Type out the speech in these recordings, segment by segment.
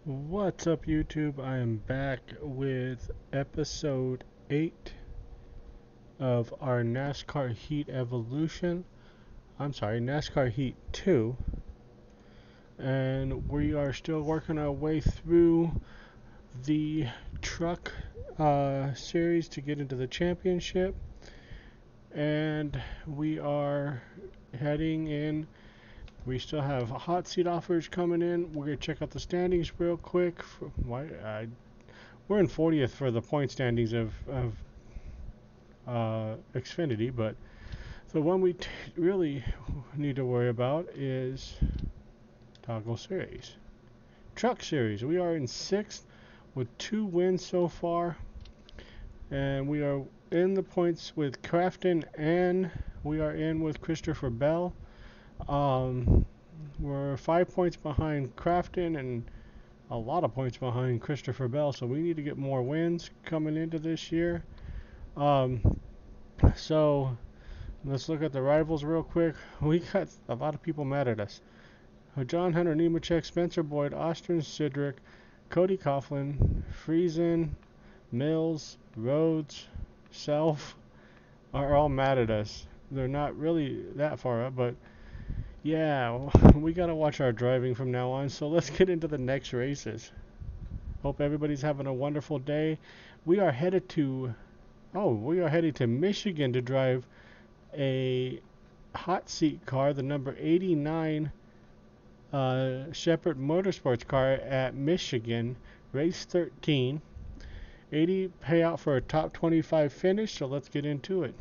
What's up, YouTube? I am back with episode 8 of our NASCAR Heat Evolution. NASCAR Heat 2. And we are still working our way through the truck series to get into the championship. And we are heading in. We still have hot seat offers coming in. We're going to check out the standings real quick. We're in 40th for the point standings of Xfinity, but the one we really need to worry about is Toggle Series. Truck Series. We are in 6th with 2 wins so far, and we are in the points with Crafton, and we are in with Christopher Bell. We're 5 points behind Crafton and a lot of points behind Christopher Bell, so we need to get more wins coming into this year. So let's look at the rivals real quick. We got a lot of people mad at us. John Hunter, Nemechek, Spencer Boyd, Austin Sidrick, Cody Coughlin, Friesen, Mills, Rhodes, Self are all mad at us. They're not really that far up, but yeah, we gotta watch our driving from now on. So let's get into the next races. Hope everybody's having a wonderful day. We are headed to Michigan to drive a hot seat car, the number 89 Shepherd Motorsports car at Michigan, race 13. 80 payout for a top 25 finish, so let's get into it.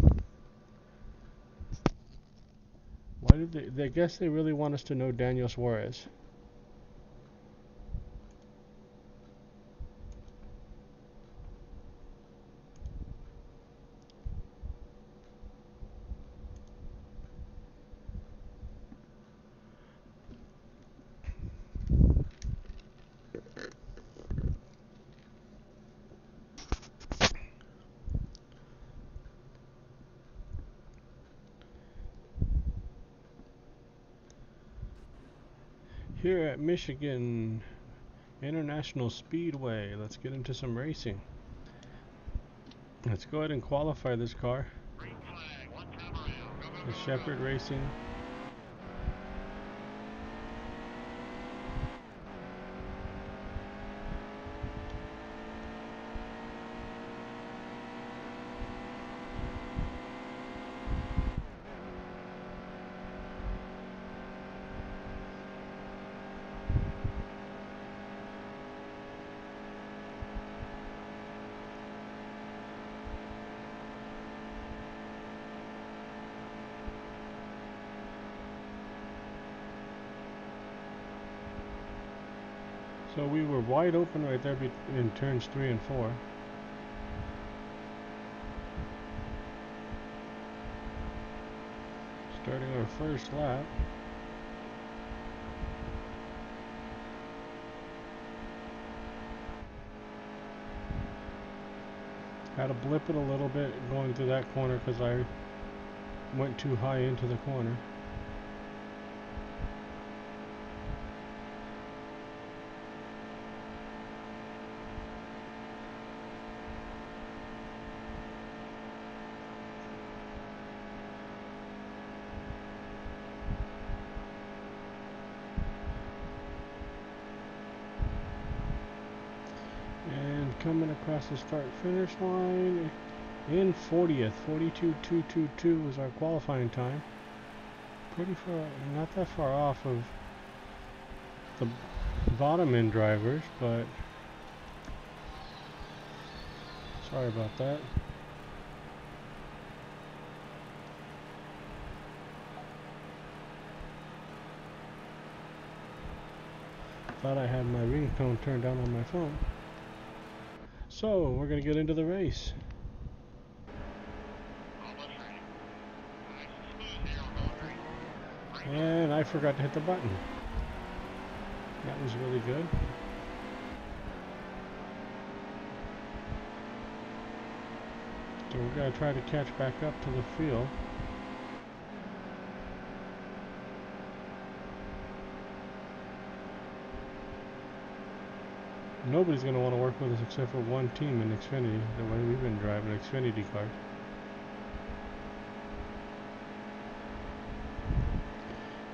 Why did they guess they really want us to know Daniel Suarez. Here at Michigan International Speedway, let's get into some racing. Let's go ahead and qualify this car. The Shepherd Racing. So we were wide open right there in turns 3 and 4. Starting our first lap. Had to blip it a little bit going through that corner because I went too high into the corner. And coming across the start finish line in 40th, 42.222 was our qualifying time. Pretty far, not that far off of the bottom end drivers, but sorry about that. Thought I had my ringtone turned down on my phone. So we're gonna get into the race. And I forgot to hit the button. That was really good. So we're gonna try to catch back up to the field. nobody's going to want to work with us except for one team in Xfinity, the way we've been driving Xfinity cars.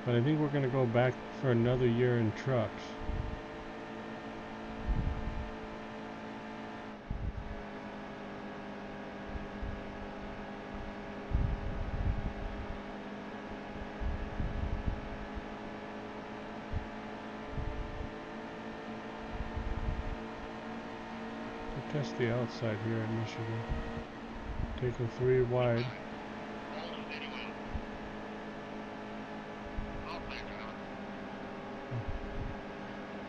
But I think we're going to go back for another year in trucks. Test the outside here in Michigan. Taking 3 wide.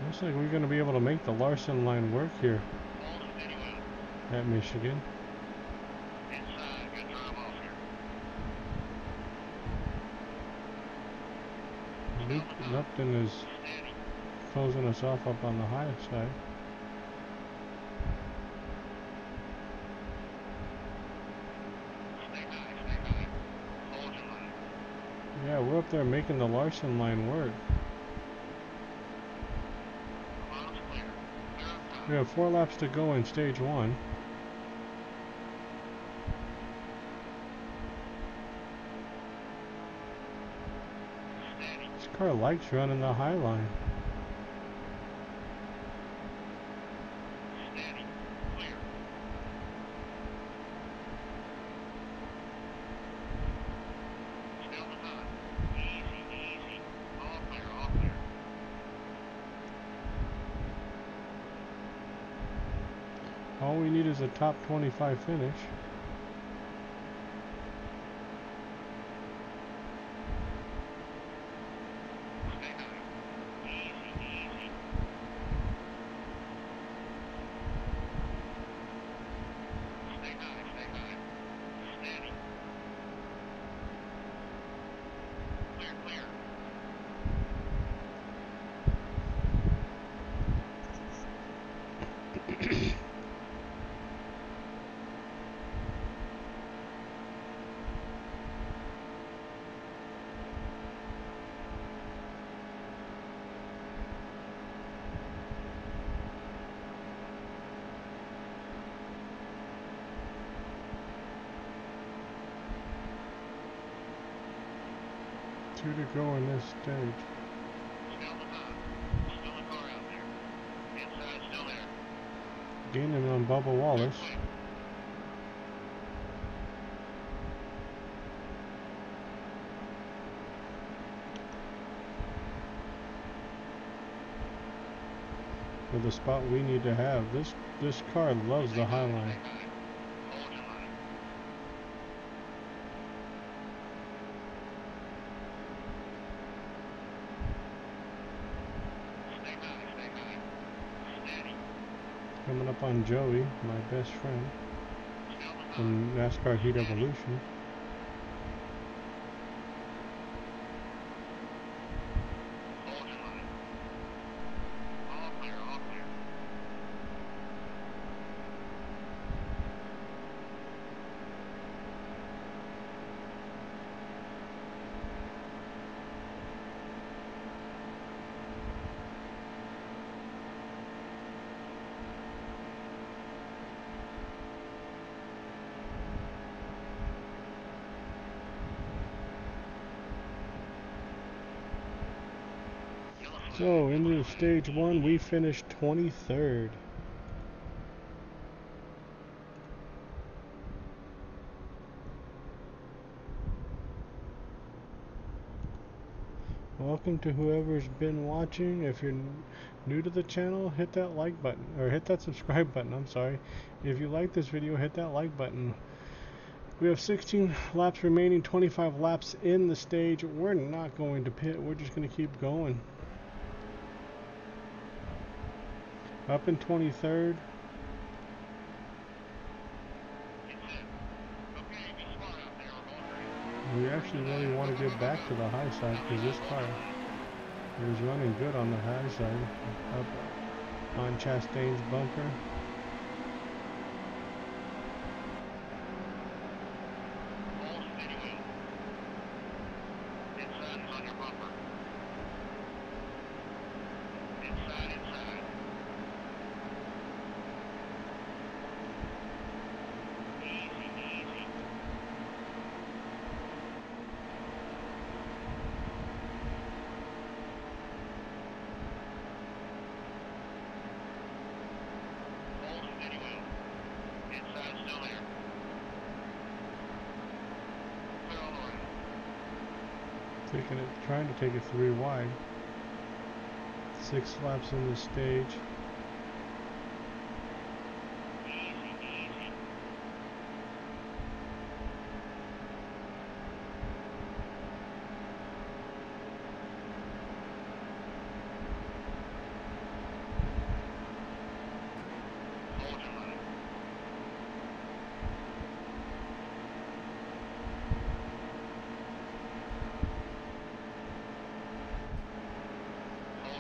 Looks like we're going to be able to make the Larson line work here at Michigan. Lupton is closing us off up on the high side. Yeah, we're up there making the Larson line work. We have 4 laps to go in stage 1. This car likes running the high line. All we need is a top 25 finish. Two to go in this stage. Gaining on Bubba Wallace. For the spot we need to have. This car loves the high line. Coming up on Joey, my best friend from NASCAR Heat Evolution. So, into stage 1, we finished 23rd. Welcome to whoever's been watching. If you're new to the channel, hit that like button, or hit that subscribe button, I'm sorry. If you like this video, hit that like button. We have 16 laps remaining, 25 laps in the stage. We're not going to pit, we're just going to keep going. Up in 23rd. We actually really want to get back to the high side because this car is running good on the high side. Up on Chastain's bumper. Trying to take it 3 wide. 6 laps in this stage.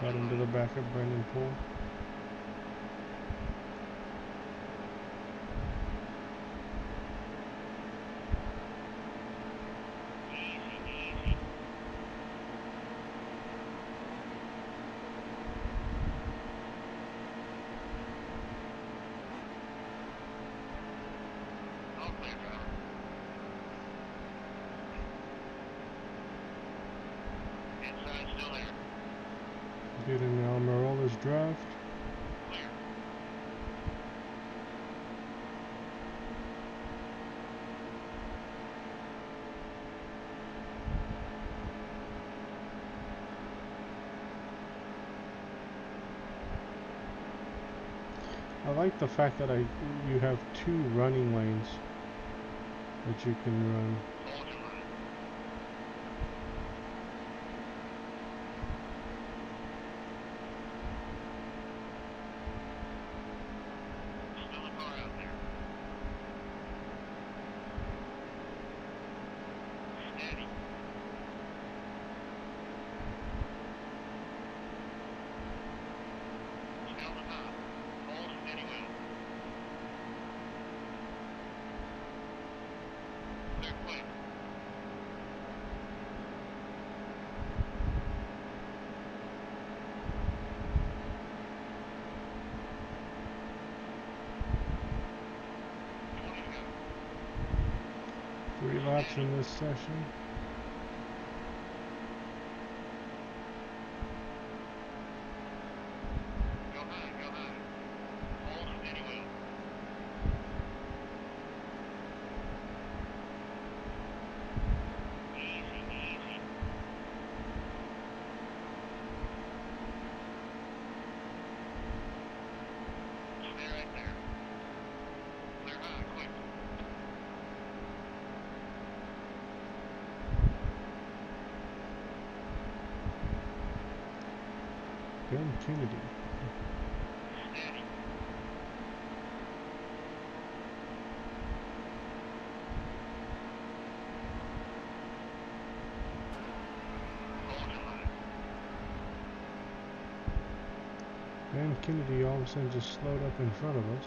Got into the back of Brendan Poole. Getting the Almirola's draft. I like the fact that you have 2 running lanes that you can run. Three laps in this session. Ben Kennedy. Ben Kennedy all of a sudden just slowed up in front of us.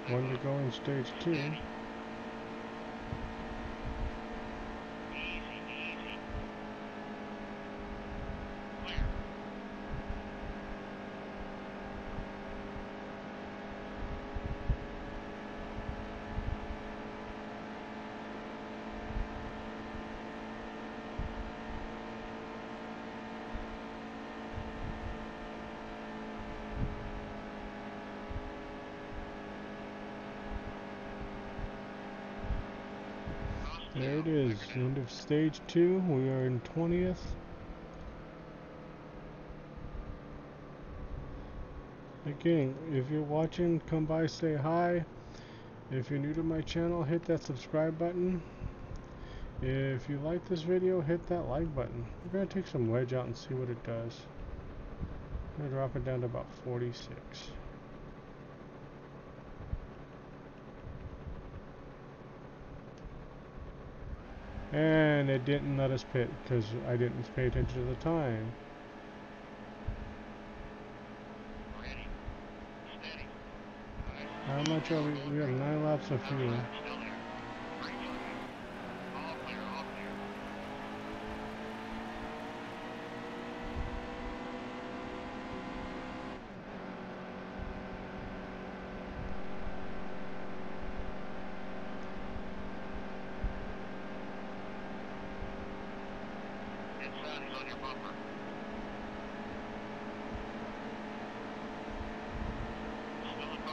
One to go in stage 2. There it is, end of stage 2. We are in 20th. Again, if you're watching, come by, say hi. If you're new to my channel, hit that subscribe button. If you like this video, hit that like button. We're going to take some wedge out and see what it does. I'm going to drop it down to about 46. And it didn't let us pit because I didn't pay attention to the time. How much are we? We have 9 laps of fuel.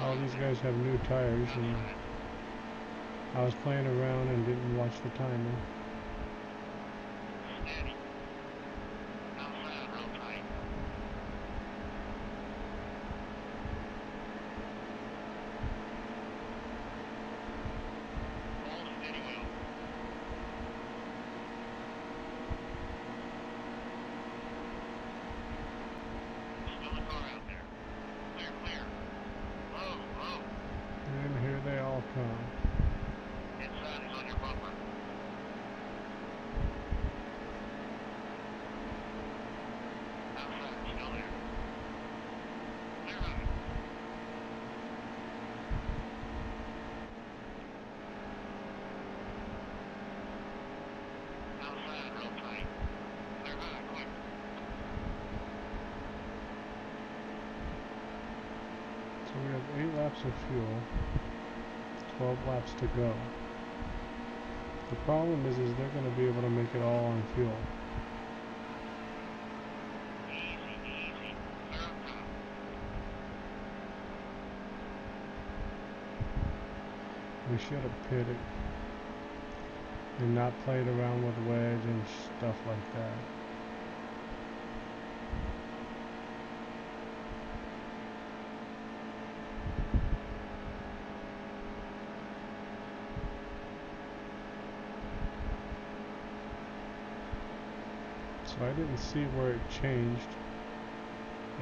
All these guys have new tires, and I was playing around and didn't watch the timing. And here they all come. So we have 8 laps of fuel, 12 laps to go. The problem is they're going to be able to make it all on fuel. We should have pitted and not played around with wedge and stuff like that. So I didn't see where it changed.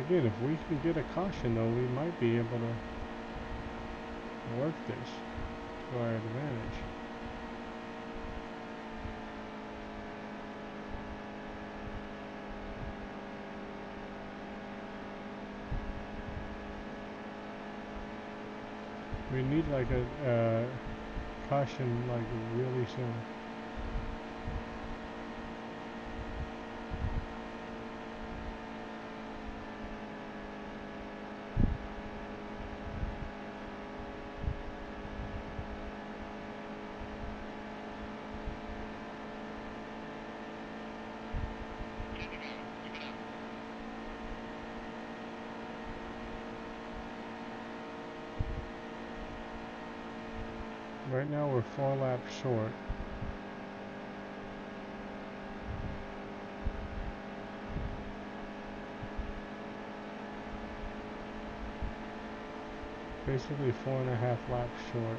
Again, if we can get a caution though, we might be able to work this to our advantage. We need like a caution like really soon. Right now we're 4 laps short. Basically 4.5 laps short.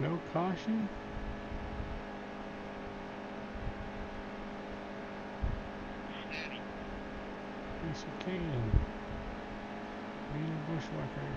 No caution? Yes, you can. Being a bushwhacker.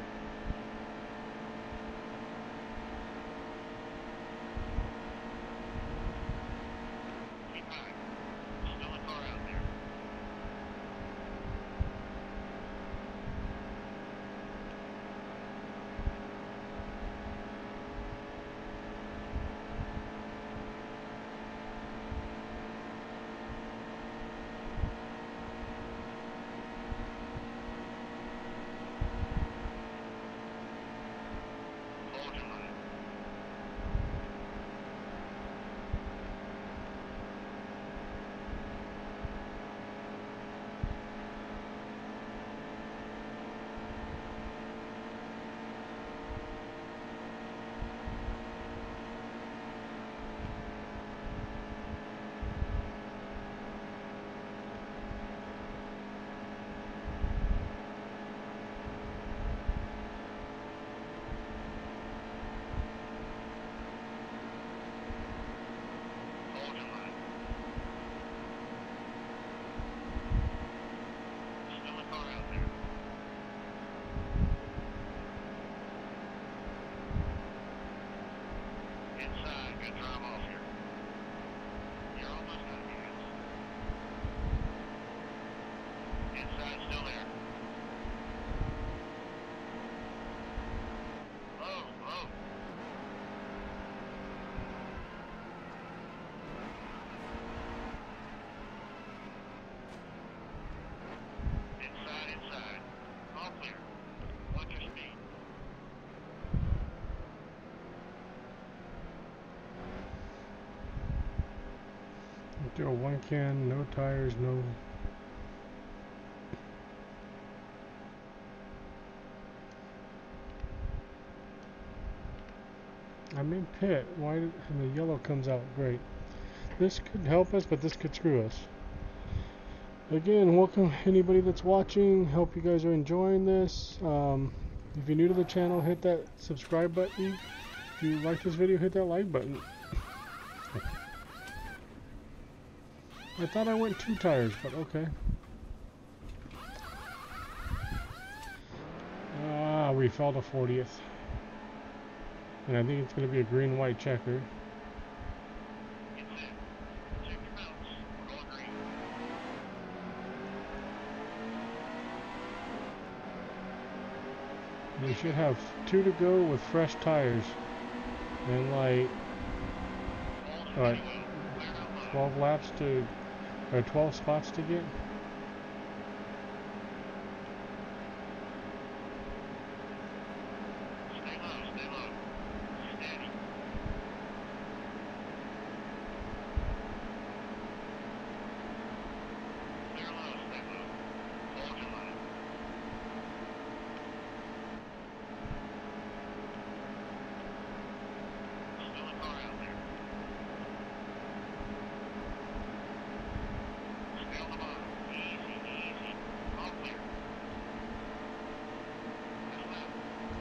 a one can, no tires, no. I'm in pit. Why? And the yellow comes out. Great. This could help us, but this could screw us. Again, welcome anybody that's watching. Hope you guys are enjoying this. If you're new to the channel, hit that subscribe button. If you like this video, hit that like button. I thought I went 2 tires, but okay. We fell to 40th. And I think it's going to be a green-white checker. We should have 2 to go with fresh tires. And like, what, 12 laps to, or 12 spots to get?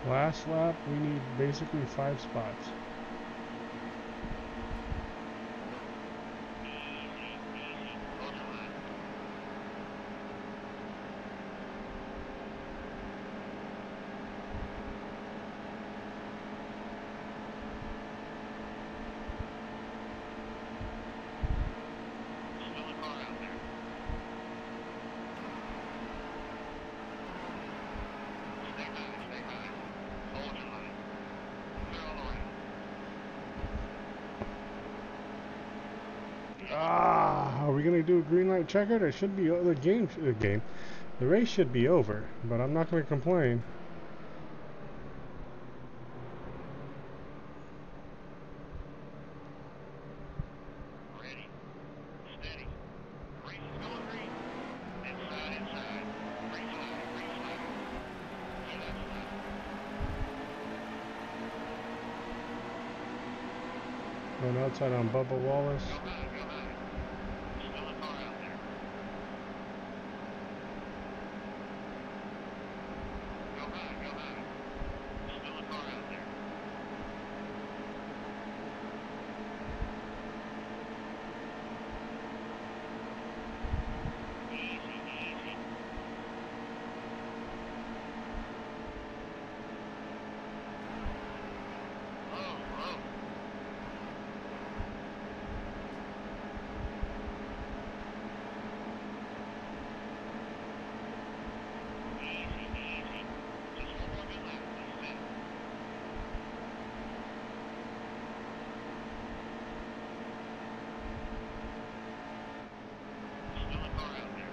Last lap, we need basically 5 spots. Are we gonna do a green light checker? There should be the race should be over, but I'm not gonna complain. Ready, steady, race is going green, inside, green flag, Going outside on Bubba Wallace. Go high, still a car out there. Go high, still a car out there. Easy. Low. Easy. Just one more good lap, that's it. Still a car out there.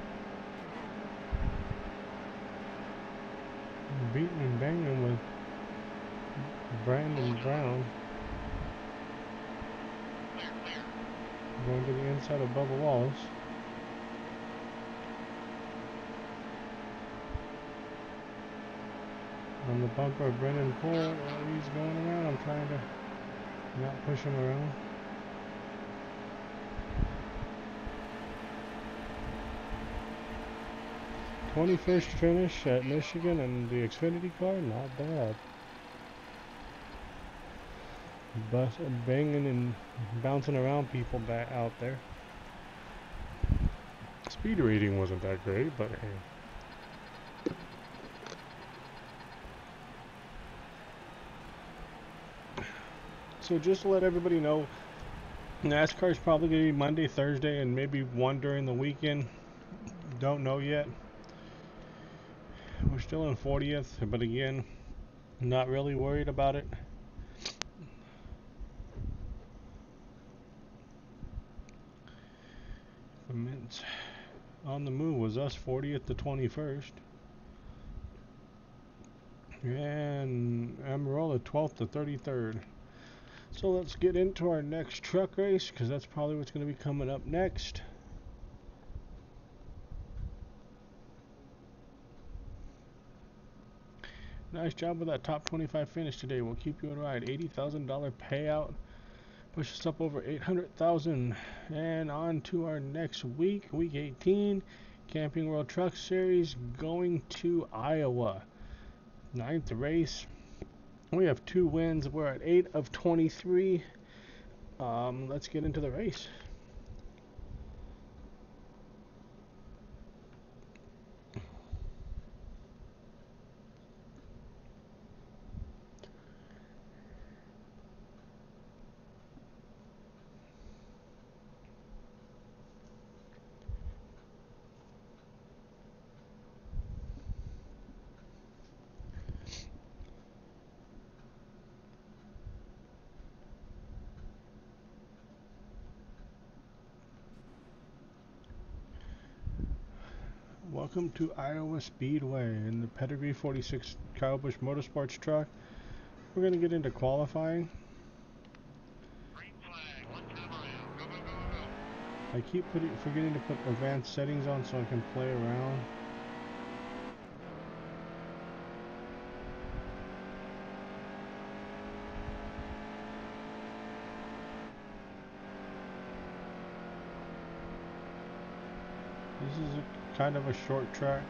Beating and banging with Brandon Brown. Clear. Going to the inside of Bubba Wallace. On the bumper, Brennan Poole, he's going around. I'm trying to not push him around. '21st finish at Michigan and the Xfinity car, not bad. But banging and bouncing around people back out there. Speed rating wasn't that great, but hey. So just to let everybody know, NASCAR is probably going to be Monday, Thursday, and maybe one during the weekend. Don't know yet. We're still in 40th, but again, not really worried about it. On the move was us 40th to 21st. And Amarola 12th to 33rd. So let's get into our next truck race, because that's probably what's going to be coming up next. Nice job with that top 25 finish today. We'll keep you in ride. $80,000 payout. Push us up over 800,000. And on to our next week, week 18, Camping World Truck Series, going to Iowa. 9th race. We have 2 wins. We're at 8 of 23. Let's get into the race. Welcome to Iowa Speedway in the Pedigree 46 Kyle Busch Motorsports truck. We're going to get into qualifying. Green flag, one time around. Go, go, go, go, go. I keep forgetting to put advanced settings on so I can play around. This is kind of a short track.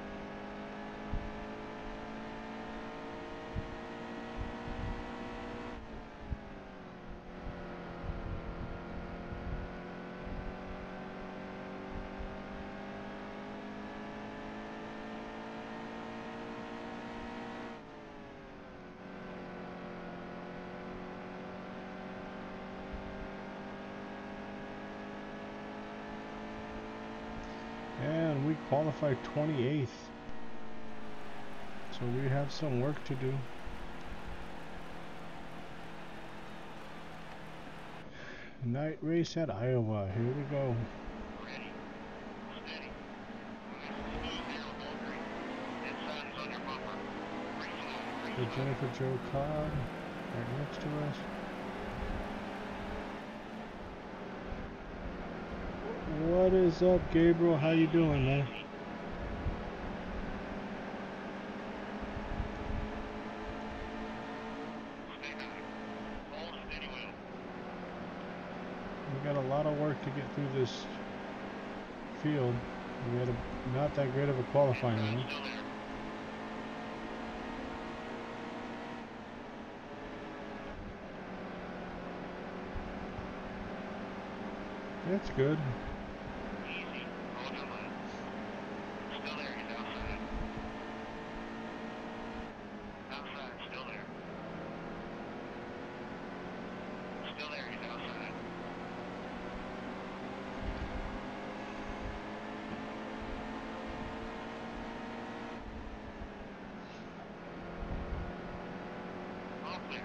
And we qualified 28th. So we have some work to do. Night race at Iowa. Here we go. Ready. Steady. Smooth there with all green. Inside is on your bumper. Green flag, The green flag. Jennifer Joe Cobb right next to us. What is up, Gabriel? How you doing, man? Stay high. Hold steady wheel. We got a lot of work to get through this field. We had not that great of a qualifying Inside one. still there. That's good. Easy. Hold your line. Still there, he's outside. Outside, still there. Still there, he's outside. All clear.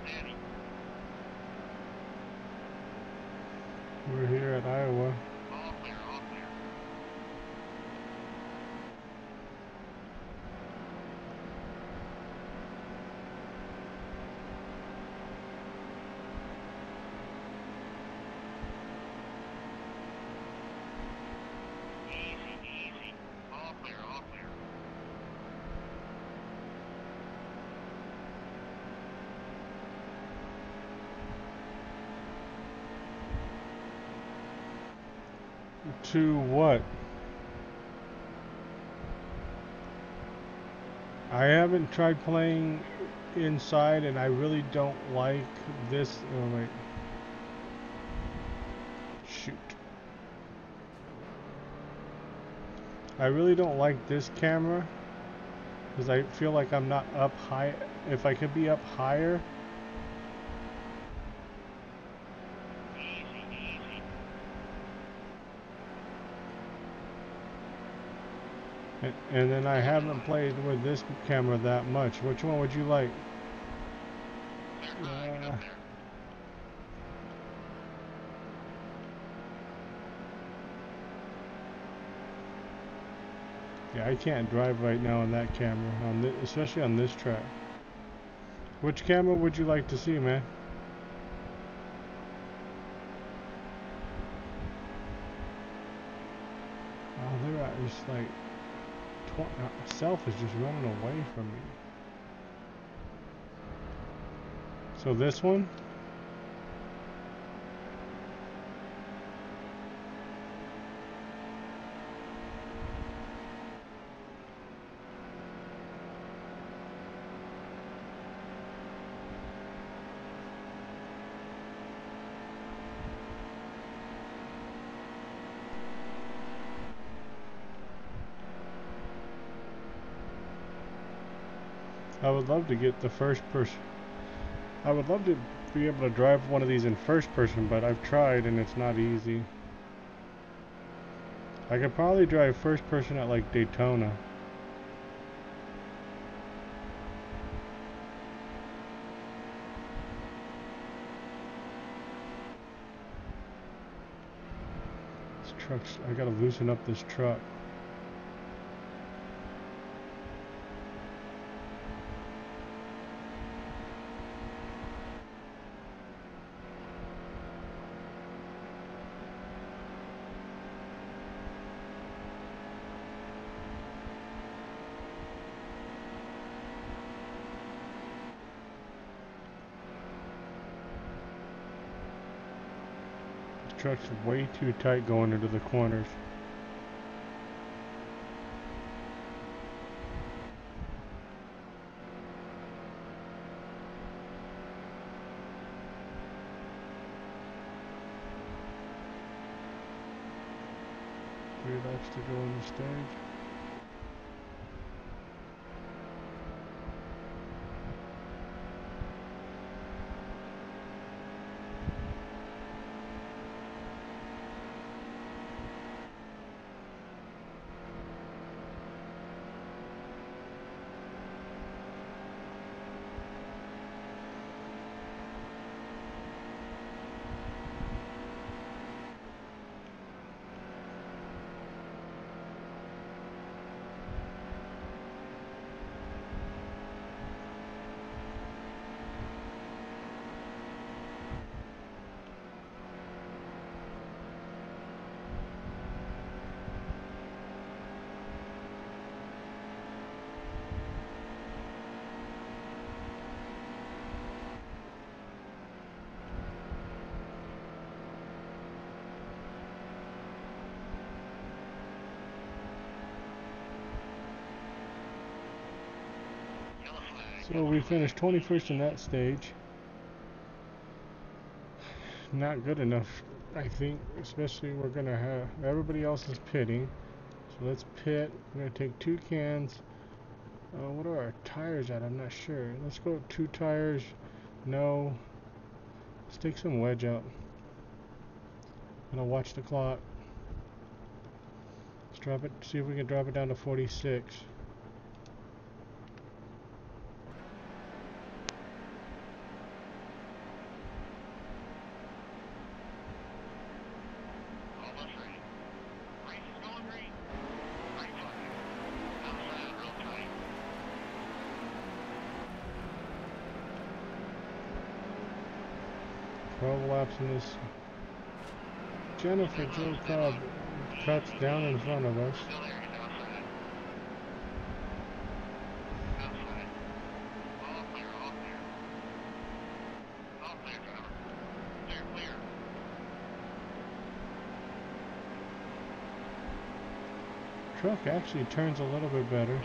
Steady. We're here at Iowa. All clear, all clear. Easy, easy. All clear, all clear. To what? I haven't tried playing inside, and I really don't like this. Oh wait. Shoot. I really don't like this camera because I feel like I'm not up high. If I could be up higher. Easy, easy. And then I haven't played with this camera that much. Which one would you like? Yeah, I can't drive right now on that camera, especially on this track. Which camera would you like to see, man? Oh, they're just like self is just running away from me. So this one? I would love to get the first person. I would love to be able to drive one of these in first person, but I've tried and it's not easy. I could probably drive first person at like Daytona. This truck's, I gotta loosen up this truck. This truck's way too tight going into the corners. Three laps to go on the stage. So we finished 21st in that stage. Not good enough, I think. Especially we're gonna have everybody else is pitting. So let's pit. We're gonna take 2 cans. What are our tires at? I'm not sure. Let's go 2 tires. No. Let's take some wedge out. I'm gonna watch the clock. Let's drop it. See if we can drop it down to 46. Laps in this. Jennifer Joe Cobb cuts down in front of us. Truck actually turns a little bit better.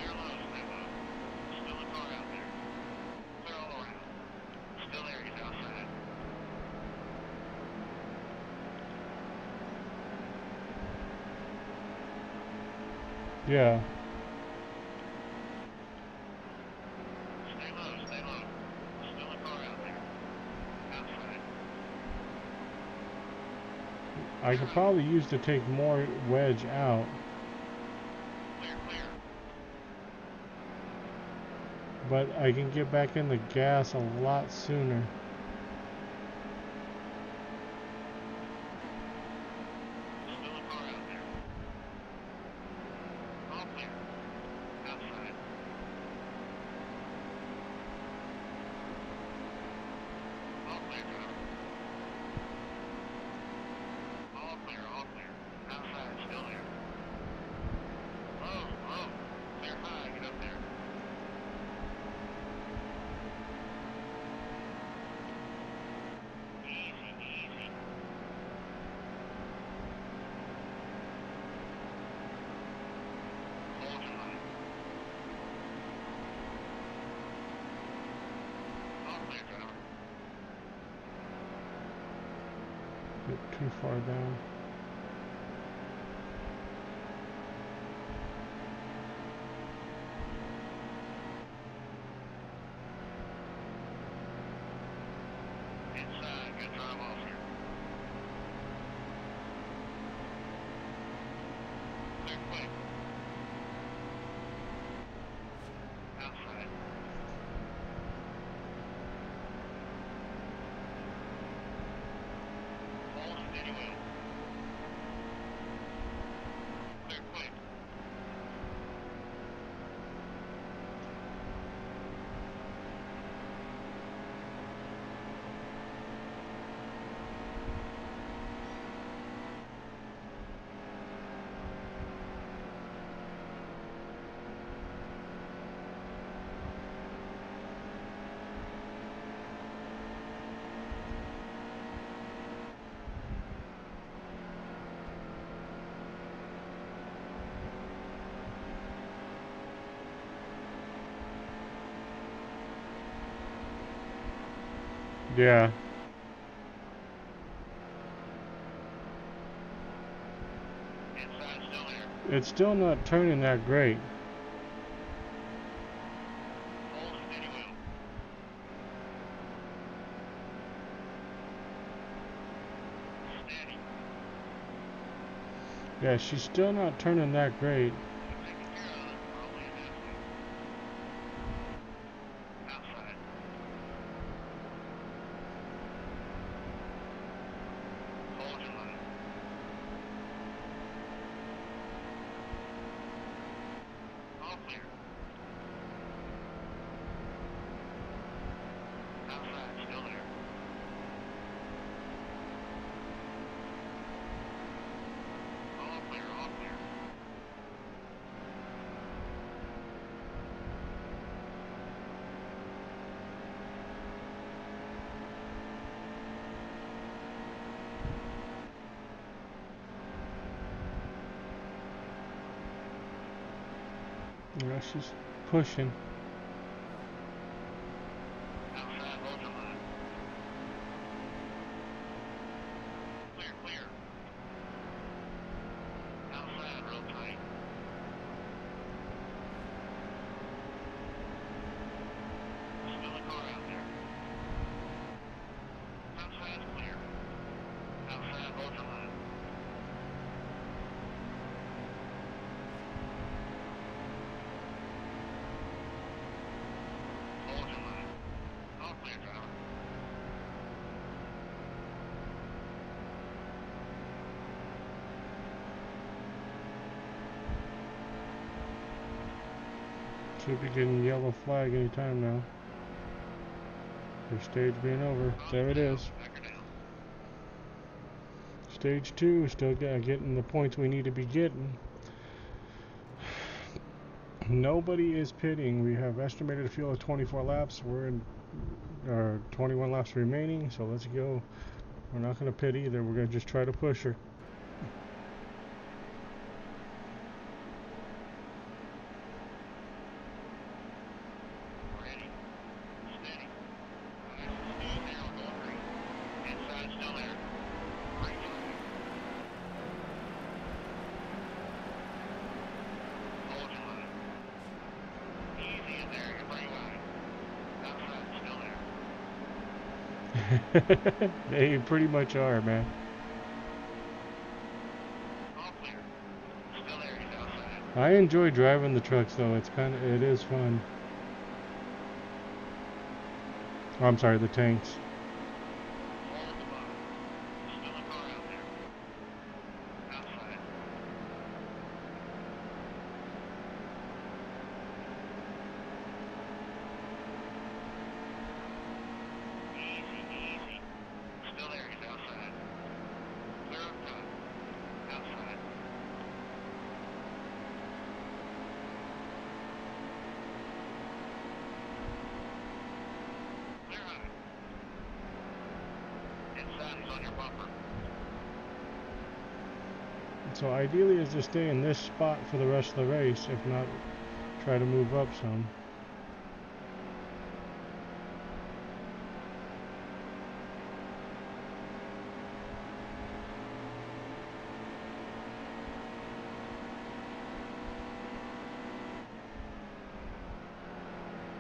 Yeah. Stay low. Still a car out there. Outside. I could probably use to take more wedge out. Clear. but I can get back in the gas a lot sooner. Still a car out there. All clear. Outside. All clear, driver. All clear, all clear. Outside, still there. Low, low. Clear high, get up there. Easy, easy. Hold your line. All clear, driver. Get too far down. Inside, good drive off here. Clear quick. Outside. Hold steady wheel. Clear quick. Yeah, Inside, still there. it's still not turning that great. Hold steady wheel. Steady. Yeah, she's still not turning that great. We're taking care of it. We're only halfway. Outside. Hold your line. All clear. Outside, still there. All clear, all clear. Yeah, she's pushing. Outside, hold your line. Clear, clear. Outside, real tight. Still a car out there. Outside's clear. Outside, hold your line. Hold your line. All clear, driver. Should be getting yellow flag anytime now. Her stage being over. There it is. Back her down. Stage 2, still getting the points we need to be getting. Nobody is pitting. We have estimated a field of 24 laps. We're in 21 laps remaining, so let's go. We're not going to pit either. We're going to just try to push her. Ready. Steady. Nice and smooth there on going green. Inside, still there. Green flag. Hold your line. Easy in there, you're pretty wide. Outside, still there. They pretty much are, man. All clear. Still there, he's outside. I enjoy driving the trucks though. It is fun. Oh, I'm sorry, the tanks. Hold the bottom. Still a car out there. Outside. Easy, easy. Still there, he's outside. Clear up top. Outside. Clear high. Inside, he's on your bumper. So ideally is to stay in this spot for the rest of the race, if not try to move up some.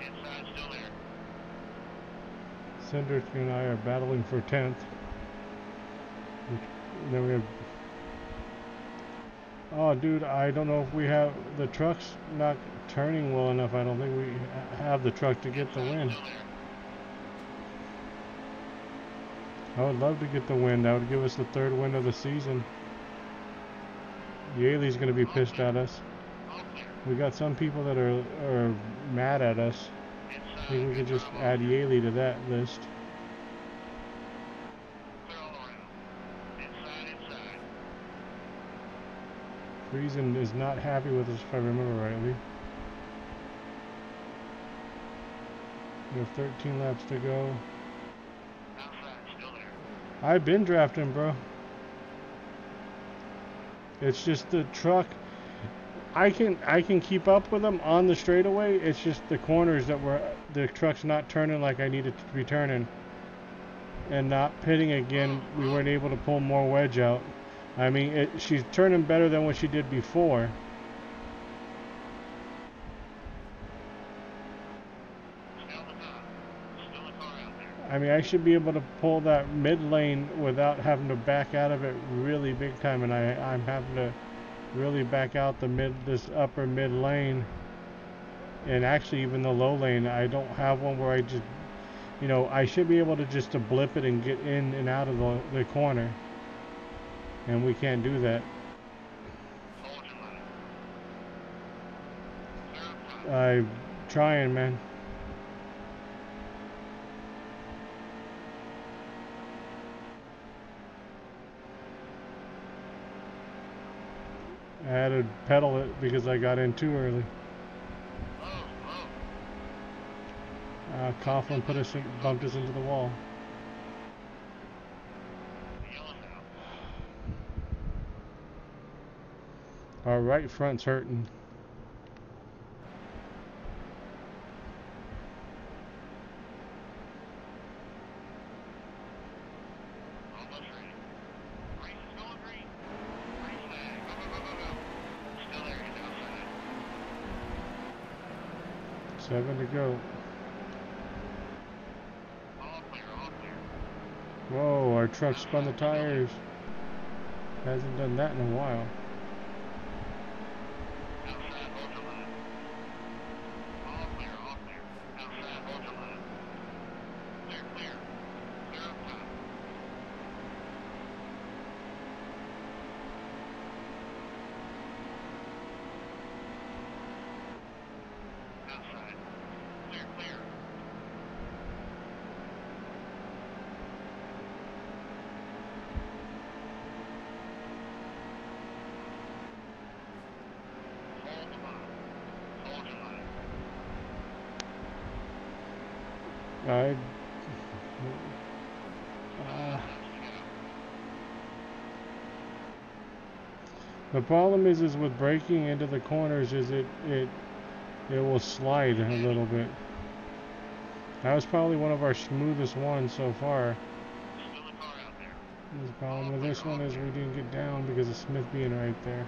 Inside, still there. Cindric and I are battling for 10th. And then we have... Oh, dude, I don't know if we have... The truck's not turning well enough. I don't think we have the truck to get the win. Still there. I would love to get the win. That would give us the 3rd win of the season. Yaley's going to be pissed at us. All clear. We got some people that are mad at us. I Inside, think we could good just job, all add clear. Yaley to that list. Clear all around. Inside, inside. Friesen is not happy with us, if I remember rightly. We have 13 laps to go. Outside, still there. I've been drafting, bro. It's just the truck. I can keep up with them on the straightaway. It's just the corners that the truck's not turning like I need it to be turning, and not pitting again. We weren't able to pull more wedge out. I mean, she's turning better than what she did before. Stay on the top. Still a car out there. I mean, I should be able to pull that mid lane without having to back out of it really big time, and I'm having to really back out this upper mid lane, and actually even the low lane. I don't have one where I just, I should be able to just to blip it and get in and out of the corner, and we can't do that. Hold your line. Clear up top. I'm trying, man. I had to pedal it because I got in too early. Low, low. Coughlin bumped us into the wall. The yellow's out. Our right front's hurting. Almost ready. Race is going green. Green flag. Go, go, go, go, go. Still there, he's outside. 7 to go. All clear, all clear. Whoa, our truck spun the tires. Hasn't done that in a while. Outside, hold your line. All clear, all clear. Outside, hold your line. Clear, clear. Clear up top. Outside. Clear, clear. Hold the bottom. Hold your line. I. 5 laps to go. The problem is with braking into the corners is it will slide a little bit. That was probably one of our smoothest ones so far. Still a car out there. The problem with this one is we didn't get down because of Smith being right there.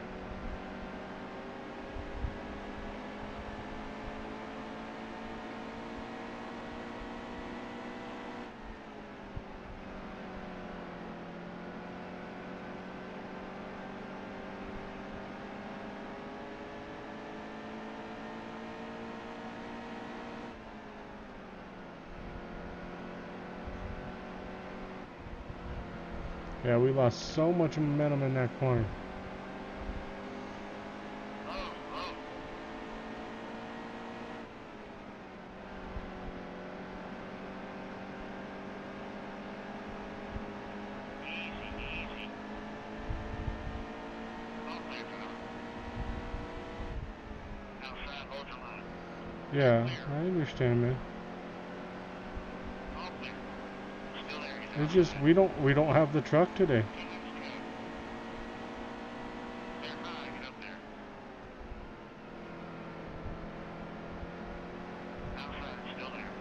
Yeah, we lost so much momentum in that corner. Low, low. Easy, easy. All clear, driver. Outside, hold your line. Yeah, I understand, man. All clear. Still there, he's It's just outside. we don't have the truck today. 2 laps to go. They're high, get up there. Outside, still there.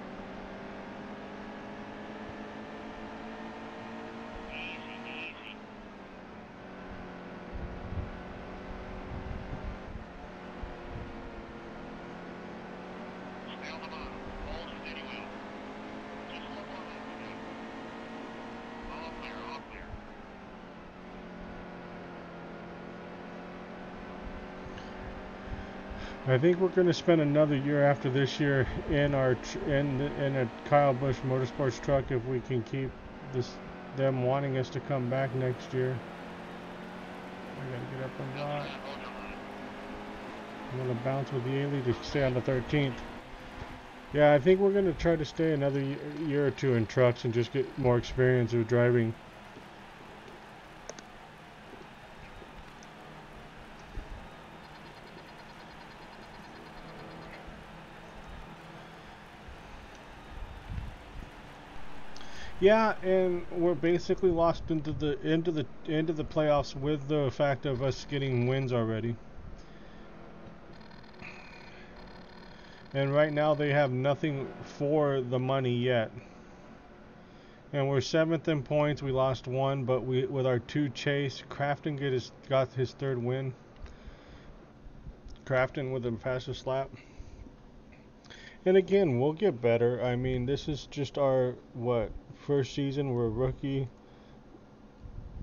Easy, easy. Stay on the bottom. Hold steady wheel. Just one more lap to go. All clear, all clear. I think we're going to spend another year after this year in our in a Kyle Busch Motorsports truck if we can keep this them wanting us to come back next year. I gotta get up and block. Outside, hold your line. I'm gonna bounce with the A-Lead to stay on the 13th. Yeah, I think we're gonna try to stay another year or two in trucks and just get more experience with driving. Yeah, and we're basically lost into the playoffs with the fact of us getting wins already. And right now they have nothing for the money yet. And we're 7th in points. We lost 1, but we with our 2 chase, Crafton got his 3rd win. Crafton with the fastest lap. And again, we'll get better. I mean, this is just our first season. We're a rookie,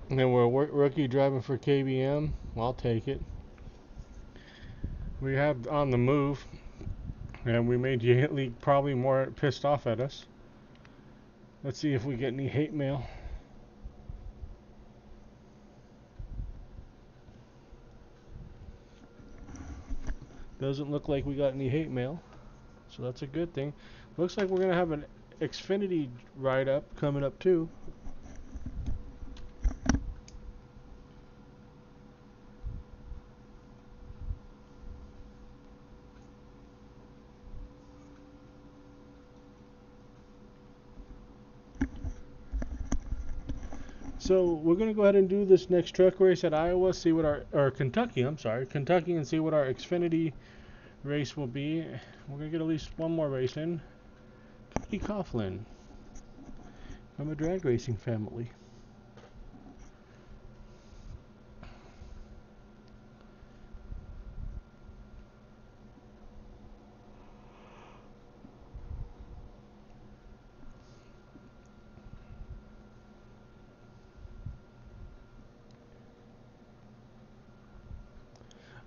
and we're a rookie driving for KBM. I'll take it. We have on the move, and we made Yaley probably more pissed off at us. Let's see if we get any hate mail. Doesn't look like we got any hate mail, so that's a good thing. Looks like we're gonna have an Xfinity ride up coming up too. So we're gonna go ahead and do this next truck race at Iowa. See what or Kentucky. I'm sorry, Kentucky, and see what our Xfinity race will be. We're gonna get at least one more race in. Cody Coughlin from a drag racing family.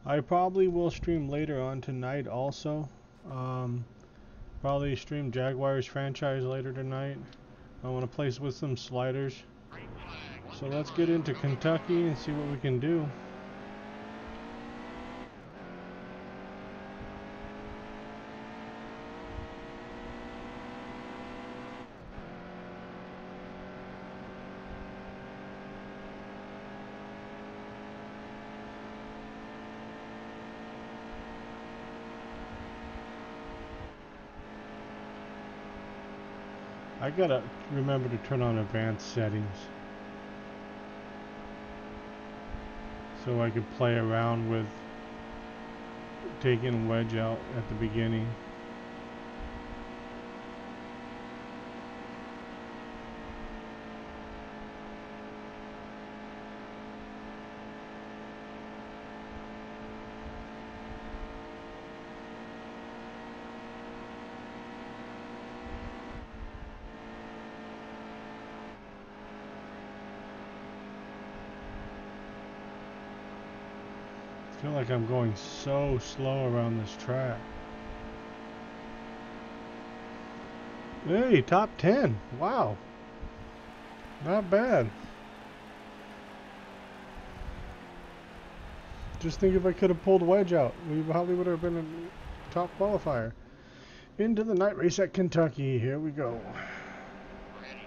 I probably will stream later on tonight also. Probably stream Jaguars franchise later tonight. I want to play with some sliders. Green flag. So let's get into Kentucky and see what we can do. I gotta remember to turn on advanced settings so I could play around with taking wedge out at the beginning. I feel like I'm going so slow around this track. Hey, top 10. Wow. Not bad. Just think if I could have pulled Wedge out, we probably would have been a top qualifier. Into the night race at Kentucky. Here we go. Ready.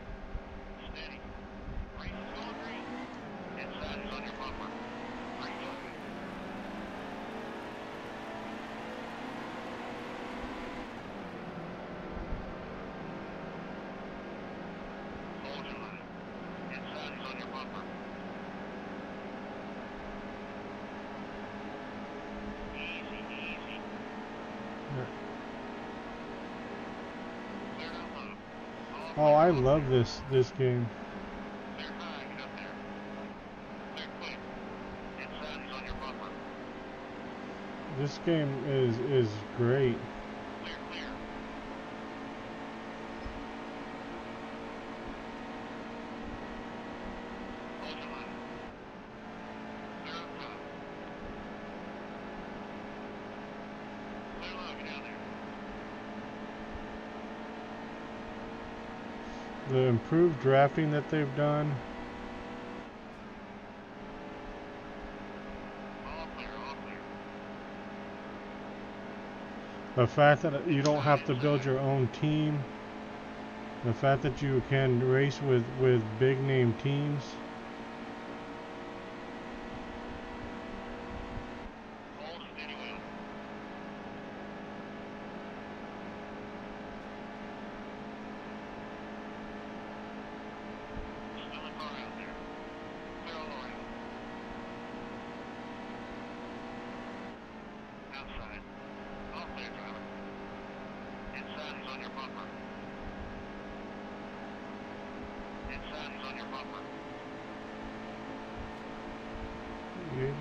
Steady. Race is going green. Inside is on your bumper. Green flag. Hold your line. Inside is on your bumper. Easy, easy. Yeah. Clear down low. Oh, I love this game. Clear high, get up there. Clear quick. Inside is on your bumper. This game is great. Clear, clear. Hold your line. Clear up top. Clear low, get down there. The improved drafting that they've done. All clear, all clear. The fact that you don't have to build your own team. The fact that you can race with big name teams. Hold a steady wheel. Still a car out there. Clear all around. Outside. All clear, driver. Inside is on your bumper. Inside is on your bumper.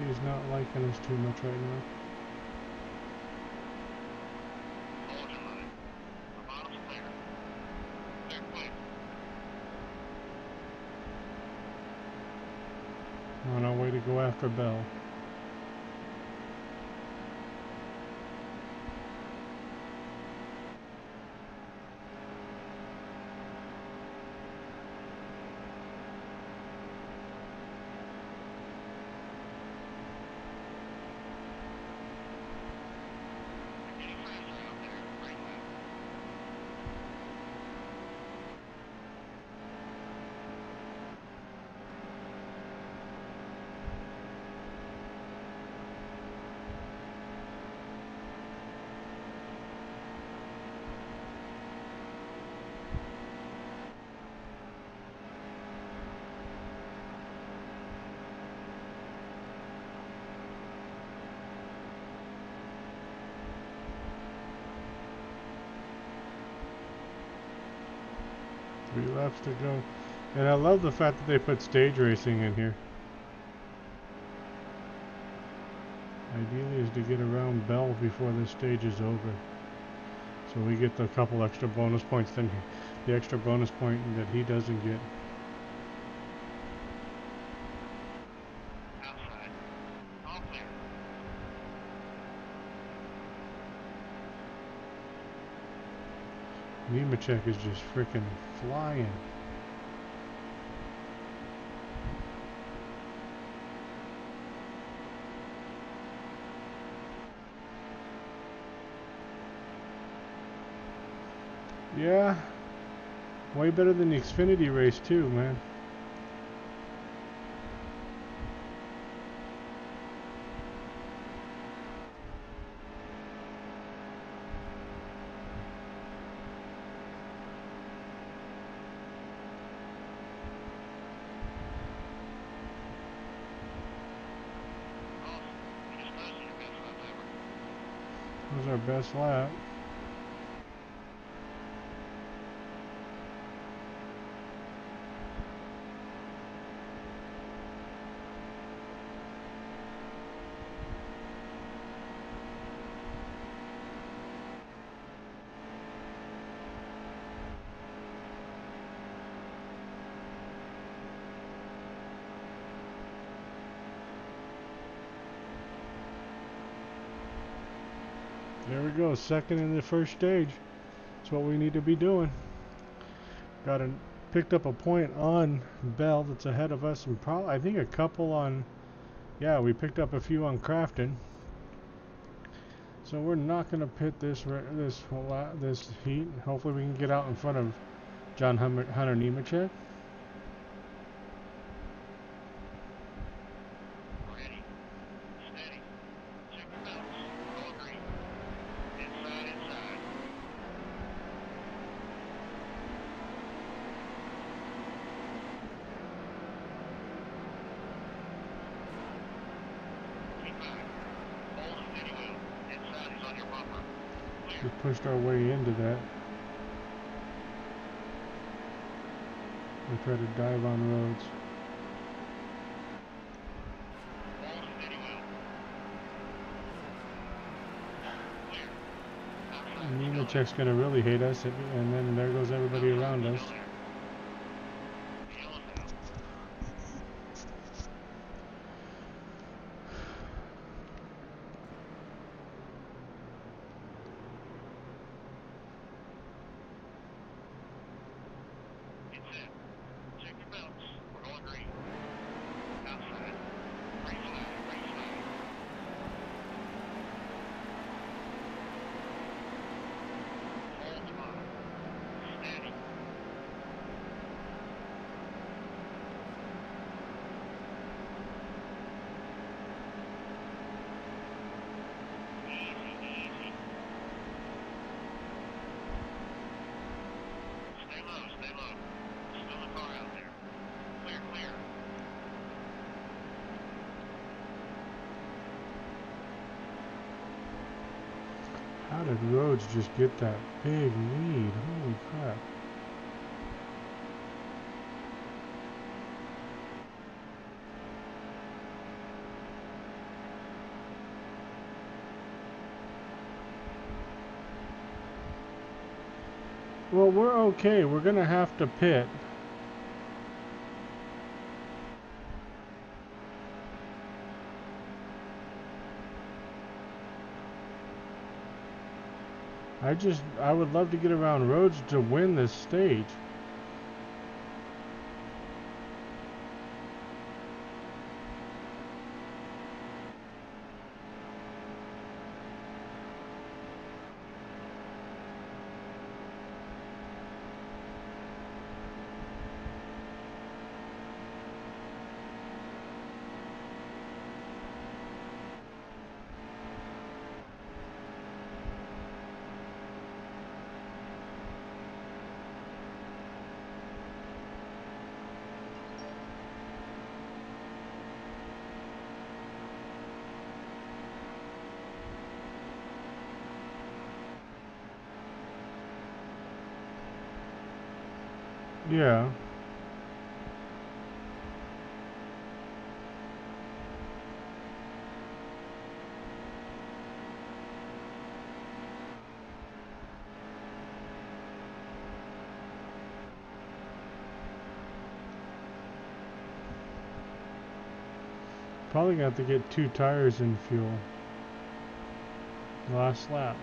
He's not liking us too much right now. Hold your line. The bottom's clear. Clear quick. On our way to go after Bell. You're getting faster out there. Brake left. Three laps to go. And I love the fact that they put stage racing in here. Ideally is to get around Bell before this stage is over. So we get the couple extra bonus points, then the extra bonus point that he doesn't get. Outside. All clear. Nemechek is just freaking flying. Yeah, way better than the Xfinity race too, man. Awesome. You just posted your best lap ever. That was our best lap. There we go, second in the first stage. That's what we need to be doing. Picked up a point on Bell that's ahead of us, and probably I think a couple on yeah, we picked up a few on crafting. So we're not gonna pit this heat. Hopefully we can get out in front of John Hunter Nemechek. Ready. Steady. Check your belts. All green. Inside, inside. Keep back. Hold the steady wheel. Inside is on your bumper. Clear. We pushed our way into that. We try to dive on roads. Hold the steady wheel. Clear. Outside. Nemechek's gonna really hate us, and then there goes everybody around us. The yellow's out. It's in. Check your belts. We're going green. Outside. Green flag. Green flag. Hold the line. Steady. Easy, easy. Stay low, stay low. There's still a car out there. Clear, clear. How did Rhodes just get that big lead? Holy crap. Well, we're okay. We're gonna have to pit. I would love to get around Rhodes to win this stage. Yeah. Probably gonna have to get 2 tires in fuel. Last lap.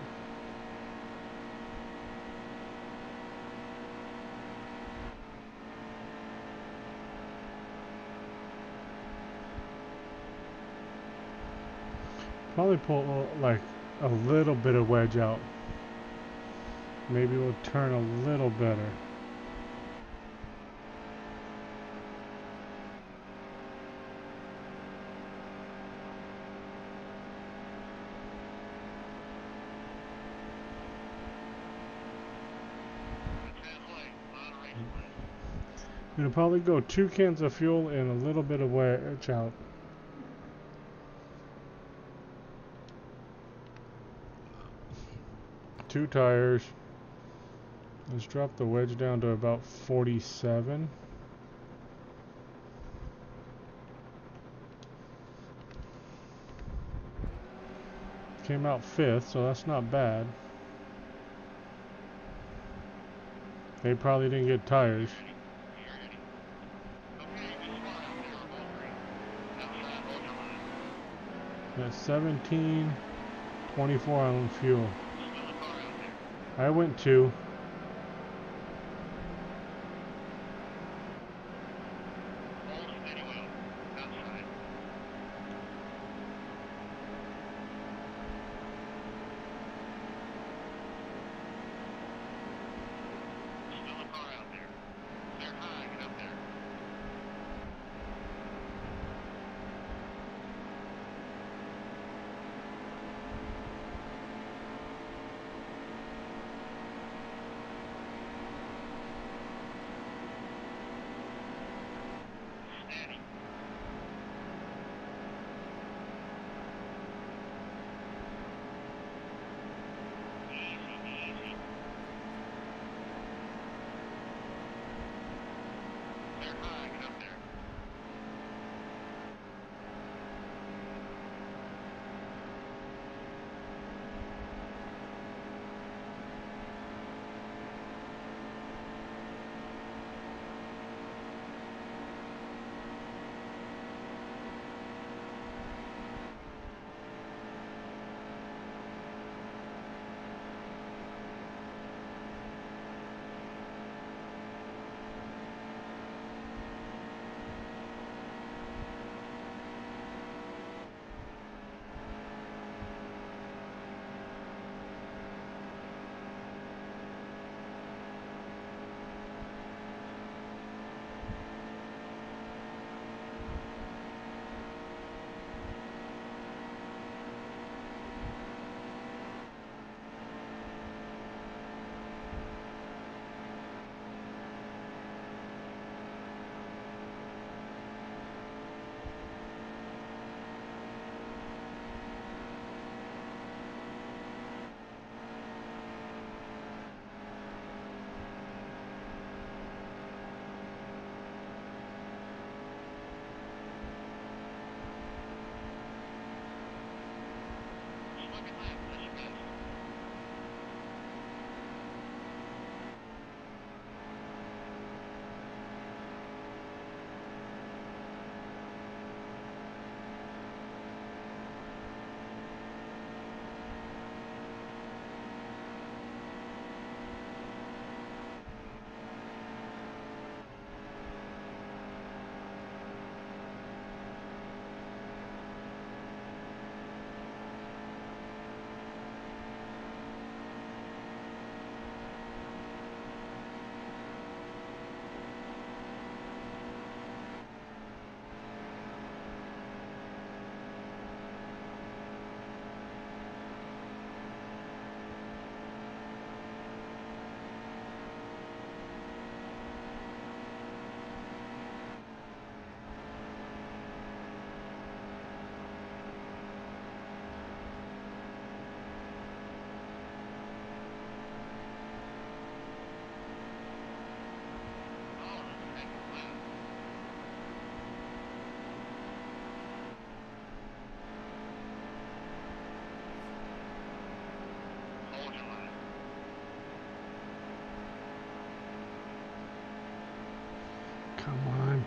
Probably pull like a little bit of wedge out. Maybe we'll turn a little better. That's halfway. On race plan. Gonna probably go 2 cans of fuel and a little bit of wedge out. Two tires. Let's drop the wedge down to about 47. Came out 5th, so that's not bad. They probably didn't get tires. Ready? Okay, good spot out there. We're going green. Outside, hold your line. That's 17, 24 on fuel. Still a car out there. I went 2. Hold the steady wheel. Outside.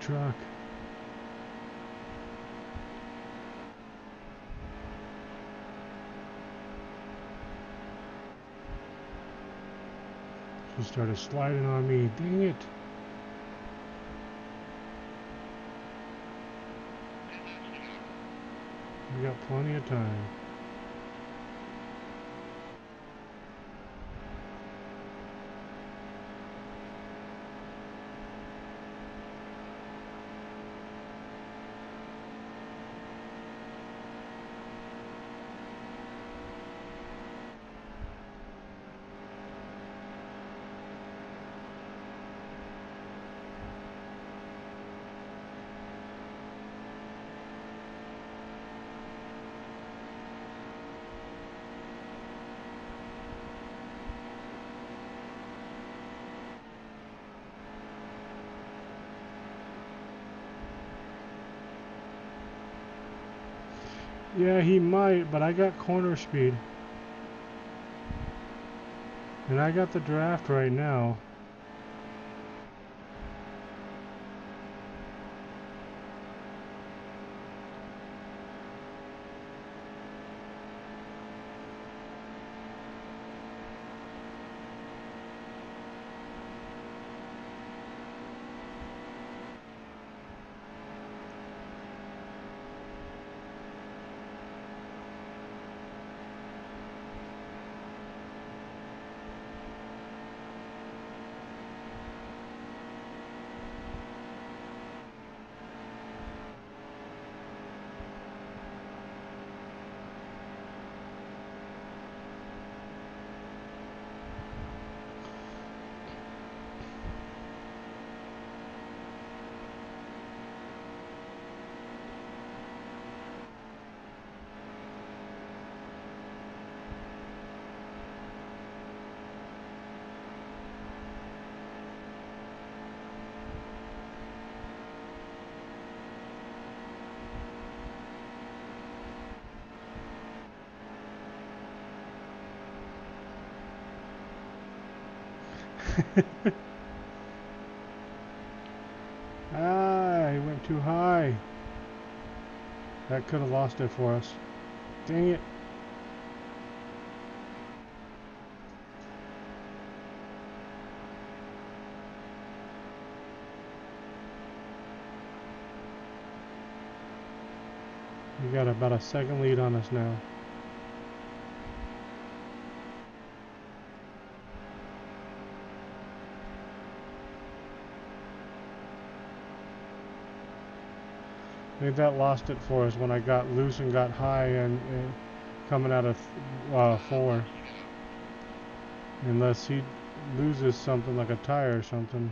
truck. She started sliding on me. Dang it. We got plenty of time. Yeah, he might, but I got corner speed. And I got the draft right now. Ah, he went too high. That could have lost it for us. Dang it. We got about a second lead on us now. I think that lost it for us when I got loose and got high and coming out of 4. Unless he loses something like a tire or something.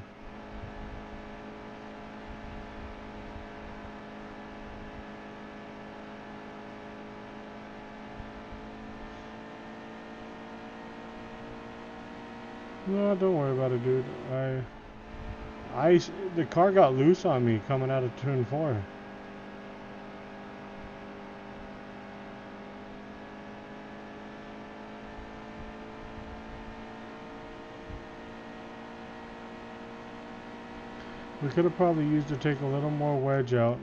No, don't worry about it, dude. The car got loose on me coming out of turn 4. We could have probably used to take a little more wedge out.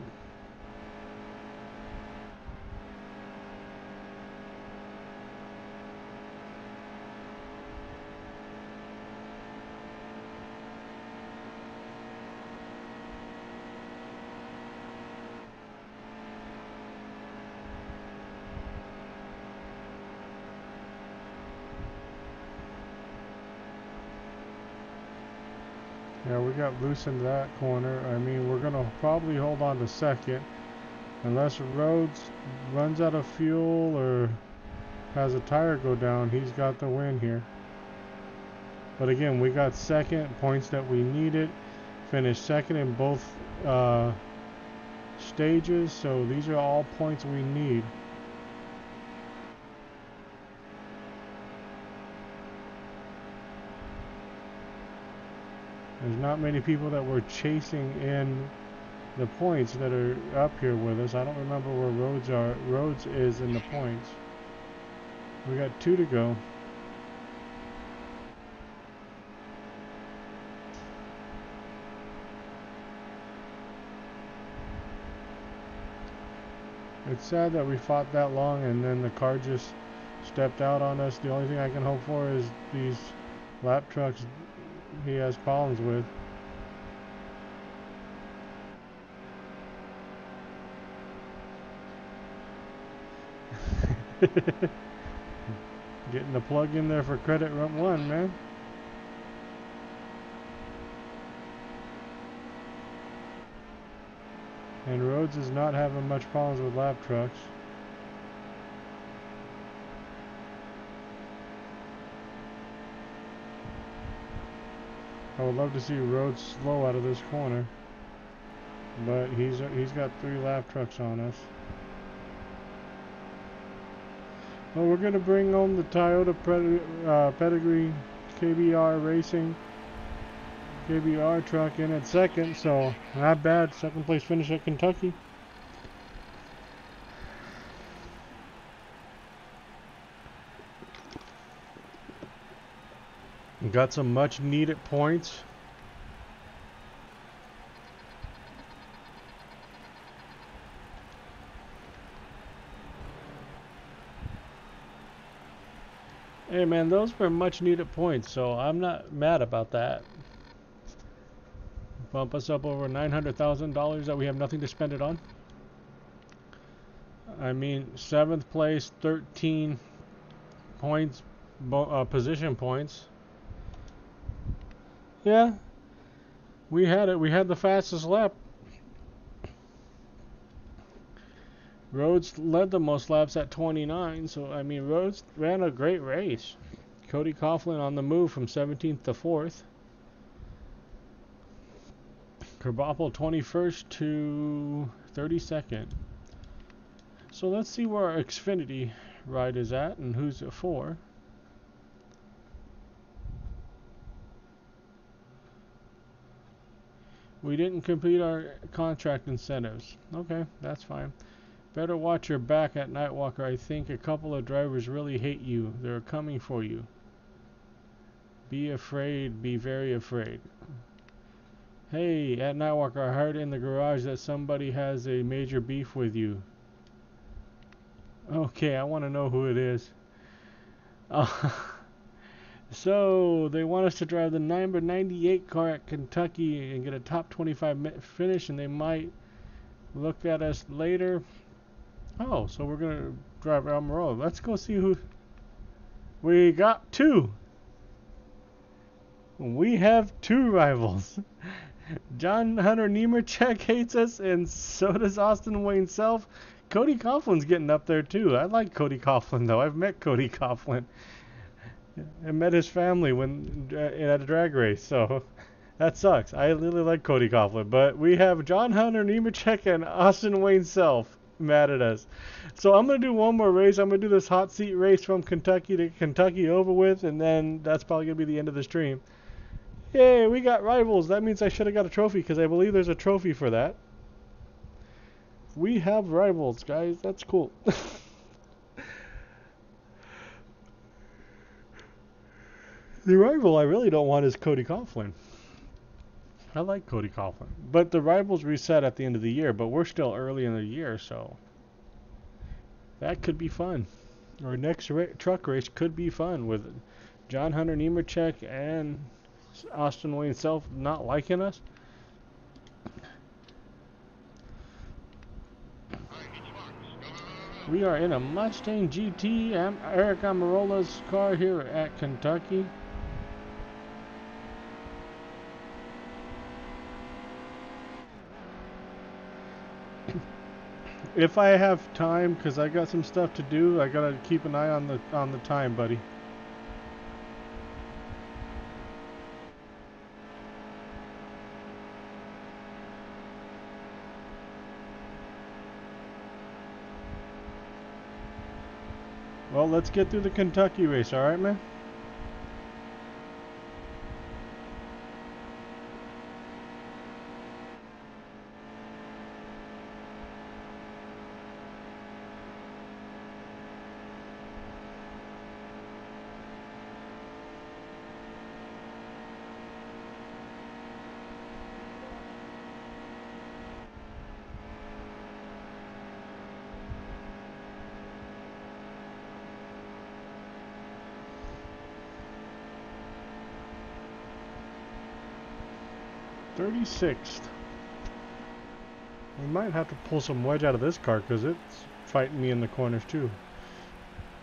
Yeah, we got loose in that corner. I mean, we're going to probably hold on to second. Unless Rhodes runs out of fuel or has a tire go down, he's got the win here. But again, we got second, points that we needed. Finished second in both stages, so these are all points we need. There's not many people that were chasing in the points that are up here with us. I don't remember where Rhodes is in the points. We got 2 to go. It's sad that we fought that long and then the car just stepped out on us. The only thing I can hope for is these lap trucks he has problems with. Getting the plug in there for credit run one, man. And Rhodes is not having much problems with lap trucks. I would love to see Rhodes slow out of this corner, but he's got 3 lap trucks on us. Well, we're gonna bring home the Toyota Pedigree KBR Racing KBR truck in at second, so not bad. Second place finish at Kentucky. Got some much needed points. Hey man, those were much needed points, so I'm not mad about that. Bump us up over $900,000 that we have nothing to spend it on. I mean, 7th place, 13 points, position points. Yeah, we had it. We had the fastest lap. Rhodes led the most laps at 29, so I mean, Rhodes ran a great race. Cody Coughlin on the move from 17th to 4th. Krabappel 21st to 32nd. So let's see where our Xfinity ride is at and who's it for. We didn't complete our contract incentives. Okay, that's fine. Better watch your back at Nightwalker. I think a couple of drivers really hate you. They're coming for you. Be afraid. Be very afraid. Hey, at Nightwalker, I heard in the garage that somebody has a major beef with you. Okay, I want to know who it is. So, they want us to drive the number 98 car at Kentucky and get a top 25 finish, and they might look at us later. Oh, so we're going to drive Almirola. Let's go see who... We got 2. We have 2 rivals. John Hunter Nemechek hates us, and so does Austin Wayne Self. Cody Coughlin's getting up there, too. I like Cody Coughlin, though. I've met Cody Coughlin. I met his family when at a drag race, so that sucks. I really like Cody Coughlin, but we have John Hunter Nemechek and Austin Wayne Self mad at us. So I'm going to do one more race. I'm going to do this hot seat race from Kentucky to Kentucky over with, and then that's probably going to be the end of the stream. Yay, we got rivals. That means I should have got a trophy because I believe there's a trophy for that. We have rivals, guys. That's cool. The rival I really don't want is Cody Coughlin. I like Cody Coughlin. But the rivals reset at the end of the year, but we're still early in the year, so that could be fun. Our next truck race could be fun with John Hunter Nemechek and Austin Wayne Self not liking us. We are in a Mustang GT, Eric Almirola's car here at Kentucky. If I have time, because I got some stuff to do, I gotta keep an eye on the time, buddy. Well, let's get through the Kentucky race, all right, man? 36th. We might have to pull some wedge out of this car because it's fighting me in the corners too.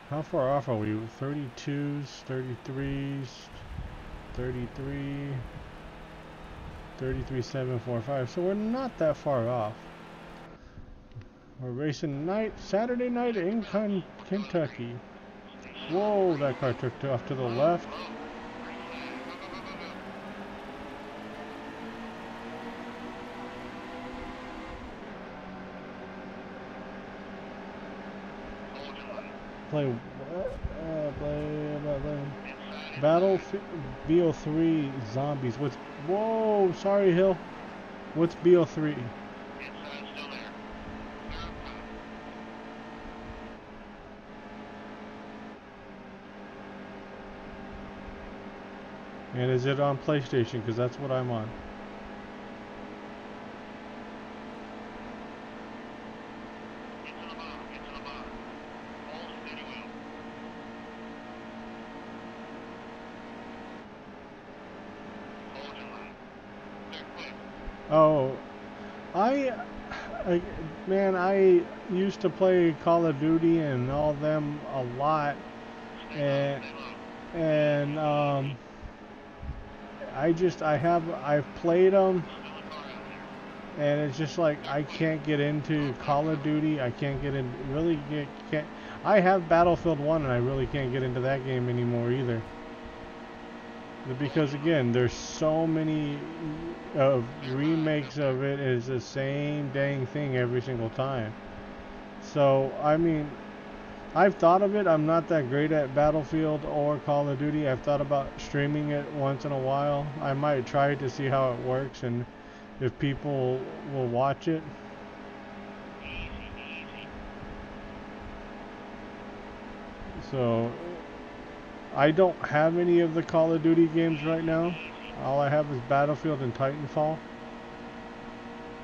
How far off are we? 32s, 33s, 33, 33.745. So we're not that far off. We're racing Saturday night in Kentucky. Whoa, that car took off to the left. Play Battlefield BO3 Zombies. Whoa, sorry Hill. What's BO3? And is it on PlayStation? Because that's what I'm on. Oh, man, I used to play Call of Duty and all them a lot, and I've played them, and it's just like I can't get into Call of Duty. I can't can't. I have Battlefield 1, and I really can't get into that game anymore either. Because again, there's so many remakes of it. It's the same dang thing every single time. So I mean, I've thought of it. I'm not that great at Battlefield or Call of Duty. I've thought about streaming it once in a while. I might try to see how it works and if people will watch it. So I don't have any of the Call of Duty games right now. All I have is Battlefield and Titanfall.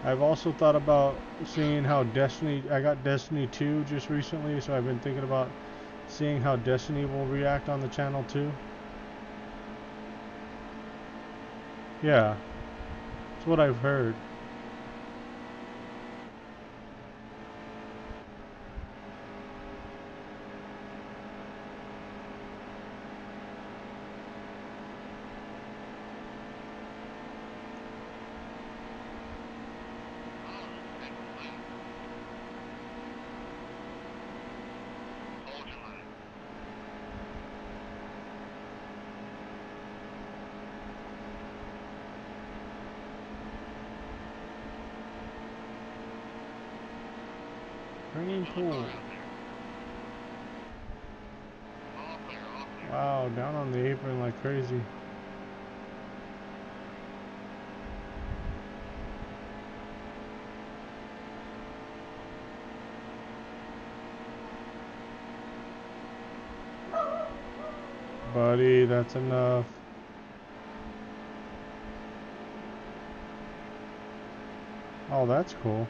I've also thought about seeing how I got Destiny 2 just recently, so I've been thinking about seeing how Destiny will react on the channel too. Yeah, that's what I've heard. Swimming pool. Wow, down on the apron like crazy. Buddy, that's enough. Oh, that's cool.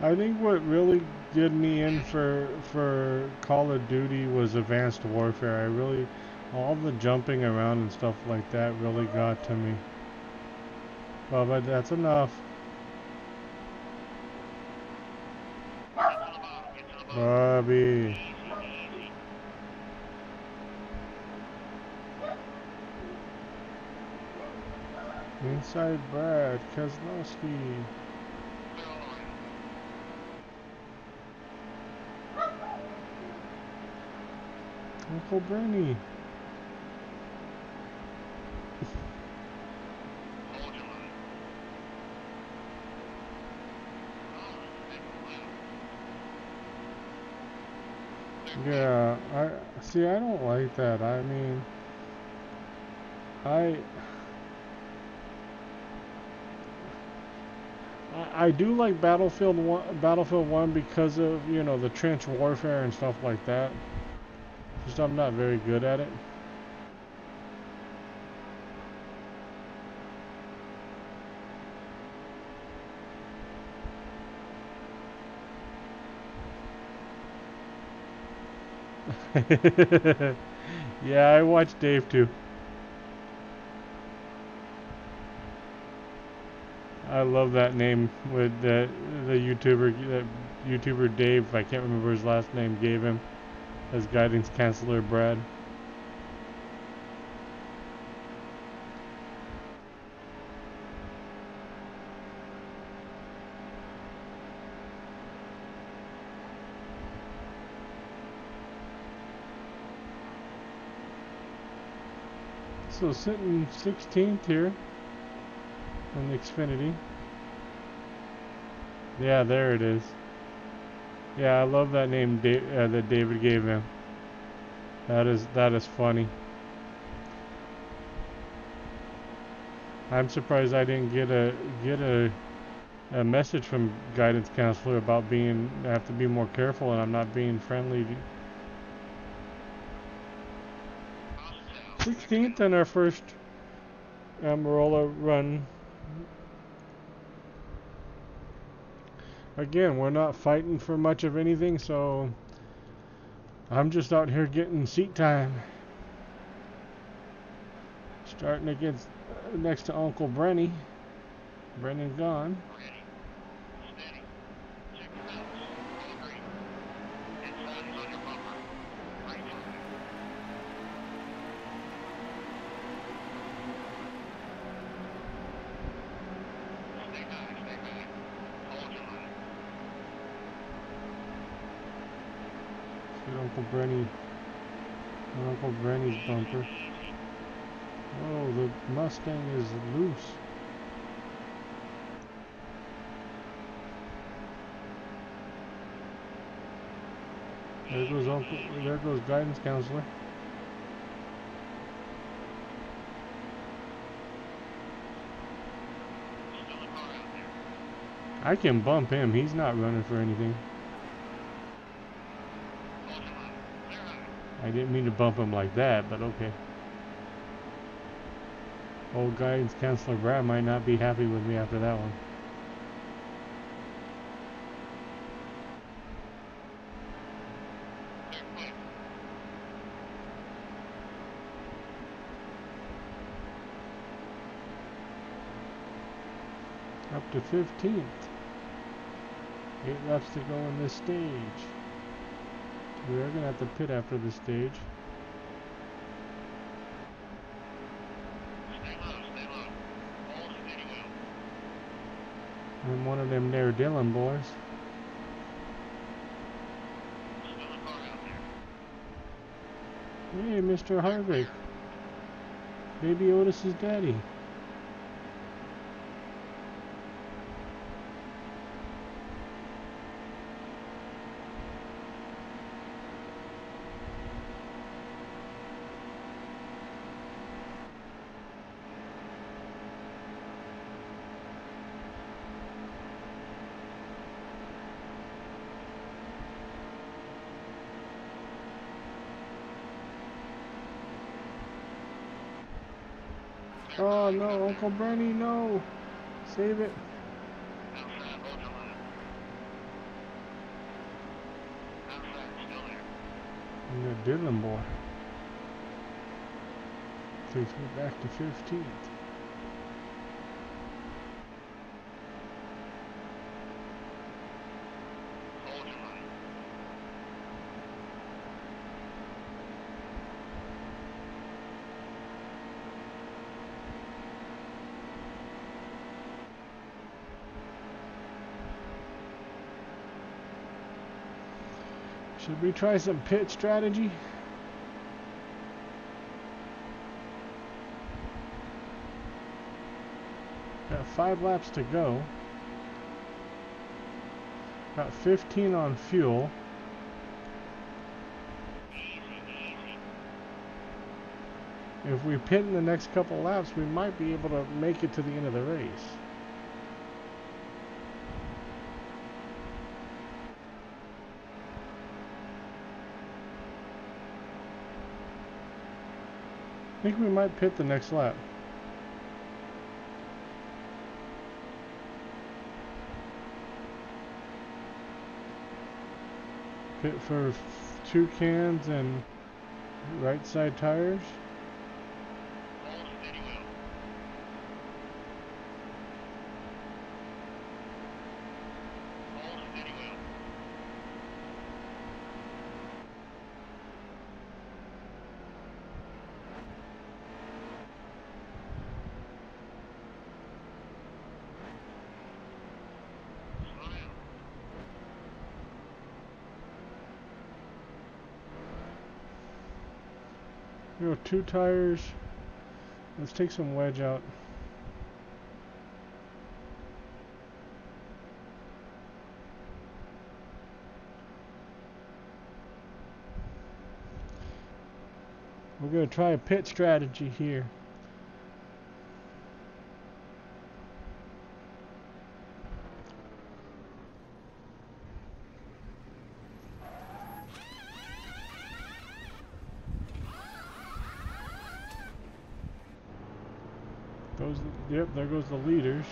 I think what really did me in for Call of Duty was Advanced Warfare. All the jumping around and stuff like that really got to me. Well, but that's enough. Bobby. Inside Brad Keselowski. Uncle Bernie. Yeah, I don't like that. I mean, I do like Battlefield 1 because of, the trench warfare and stuff like that. Just I'm not very good at it. Yeah, I watched Dave too. I love that name with the YouTuber Dave. I can't remember his last name. Gave him as guidance counselor Brad. So sitting 16th here on the Xfinity. Yeah, there it is. Yeah, I love that name that David gave him. That is funny. I'm surprised I didn't get a message from guidance counselor about I have to be more careful and I'm not being friendly. 16th in our first Amarola run. Again, we're not fighting for much of anything, so I'm just out here getting seat time. Starting against next to Uncle Brenny. Brennan gone. Uncle Brenny's bumper. Oh, the Mustang is loose. There goes guidance counselor. I can bump him. He's not running for anything. I didn't mean to bump him like that, but okay. Old guidance counselor Brad might not be happy with me after that one. Up to 15th. 8 laps to go in this stage. We are going to have to pit after this stage. I'm one of them there Dylan boys. Hey, Mr. Harvick. Baby Otis's daddy. Oh no, Uncle Bernie, no! Save it. And that Dylan boy takes me back to 15th. Should we try some pit strategy? Got 5 laps to go. Got 15 on fuel. If we pit in the next couple laps, we might be able to make it to the end of the race. I think we might pit the next lap. Pit for 2 cans and right side tires. Hold steady wheel. Hold steady wheel. Slow down. You know, 2 tires. Let's take some wedge out. We're going to try a pit strategy here. Yep, there goes the leaders.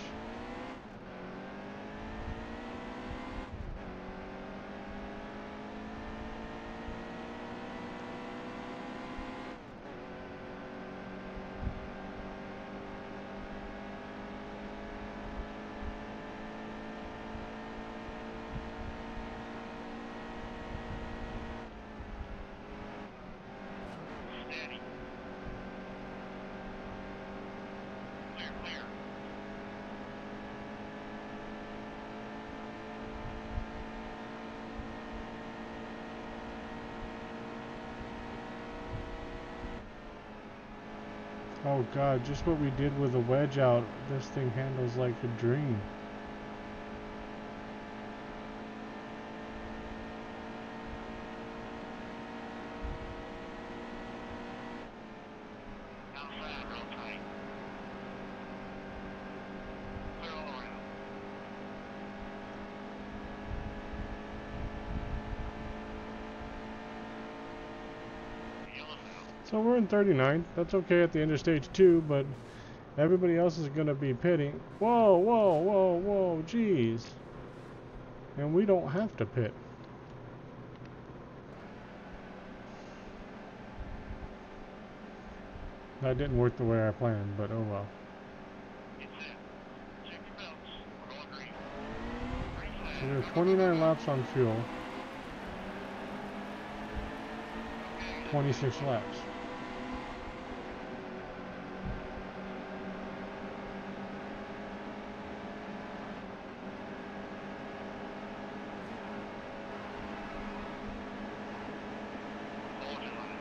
Steady. Clear, clear. Oh god, just what we did with the wedge out, this thing handles like a dream. Outside, real tight. Clear all around. The yellow's out. So we're in 39. That's okay at the end of stage 2, but everybody else is going to be pitting. Whoa, whoa, whoa, whoa, jeez. And we don't have to pit. That didn't work the way I planned, but oh well. Get set. Check your belts. We're going green. Green flag. So we have Go, go, go, 29 go, go. laps on fuel, Okay, 26 laps. hold your line.